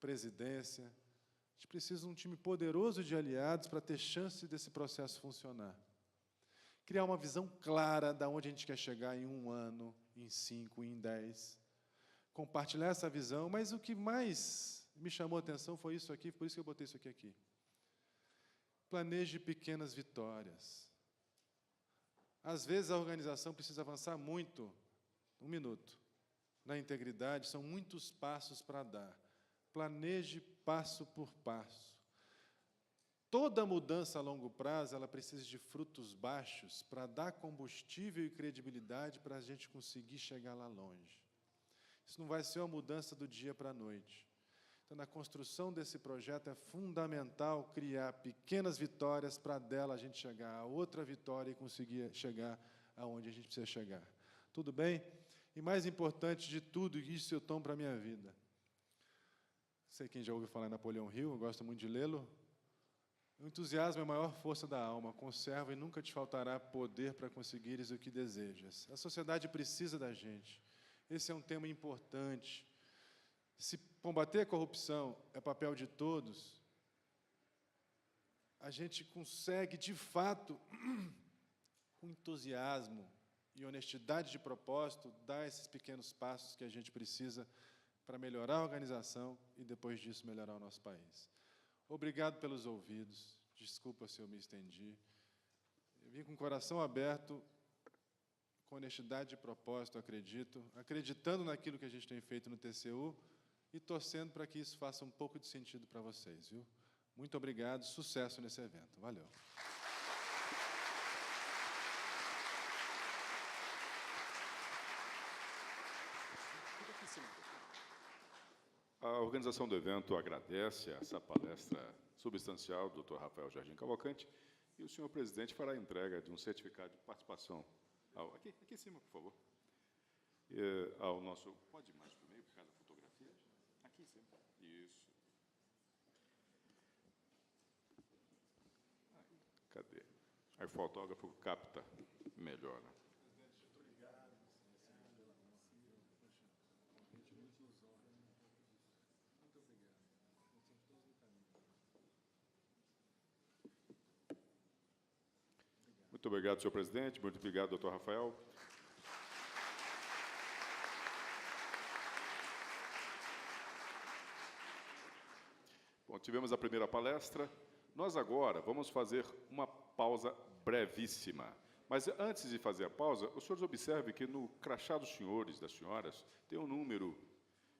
Presidência. A gente precisa de um time poderoso de aliados para ter chance desse processo funcionar. Criar uma visão clara de onde a gente quer chegar em 1 ano, em 5, em 10. Compartilhar essa visão, mas o que mais me chamou a atenção foi isso aqui, por isso que eu botei isso aqui. Planeje pequenas vitórias. Às vezes a organização precisa avançar muito, 1 minuto. Na integridade, são muitos passos para dar. Planeje passo por passo. Toda mudança a longo prazo, ela precisa de frutos baixos para dar combustível e credibilidade para a gente conseguir chegar lá longe. Isso não vai ser uma mudança do dia para a noite. Então, na construção desse projeto, é fundamental criar pequenas vitórias para dela a gente chegar a outra vitória e conseguir chegar aonde a gente precisa chegar. Tudo bem? E mais importante de tudo, isso eu tomo para a minha vida. Sei quem já ouviu falar em Napoleão Hill, eu gosto muito de lê-lo. O entusiasmo é a maior força da alma, conserva e nunca te faltará poder para conseguires o que desejas. A sociedade precisa da gente. Esse é um tema importante. Se combater a corrupção é papel de todos, a gente consegue, de fato, com entusiasmo e honestidade de propósito, dar esses pequenos passos que a gente precisa para melhorar a organização e, depois disso, melhorar o nosso país. Obrigado pelos ouvidos. Desculpa se eu me estendi. Eu vim com o coração aberto, com honestidade de propósito, acreditando naquilo que a gente tem feito no TCU e torcendo para que isso faça um pouco de sentido para vocês, viu? Muito obrigado, sucesso nesse evento. Valeu. A organização do evento agradece essa palestra substancial do Dr. Rafael Jardim Cavalcante e o senhor presidente fará a entrega de um certificado de participação. Aqui em cima, por favor. Ao nosso... Pode ir mais para o meio, por causa da fotografia? Aqui em cima. Isso. Cadê? Aí o fotógrafo capta melhor, né? Muito obrigado, senhor presidente. Muito obrigado, doutor Rafael. Bom, tivemos a primeira palestra. Nós agora vamos fazer uma pausa brevíssima. Mas antes de fazer a pausa, os senhores observem que no crachá dos senhores e das senhoras tem um número.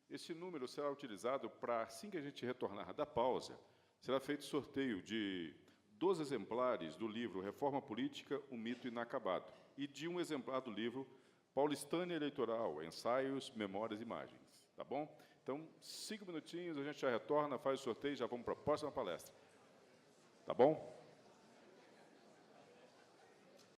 Esse número será utilizado para, assim que a gente retornar da pausa, será feito sorteio de 12 exemplares do livro Reforma Política, um mito inacabado, e de um exemplar do livro Paulistânia Eleitoral, Ensaios, Memórias e Imagens. Tá bom? Então, 5 minutinhos, a gente já retorna, faz o sorteio e já vamos para a próxima palestra. Tá bom?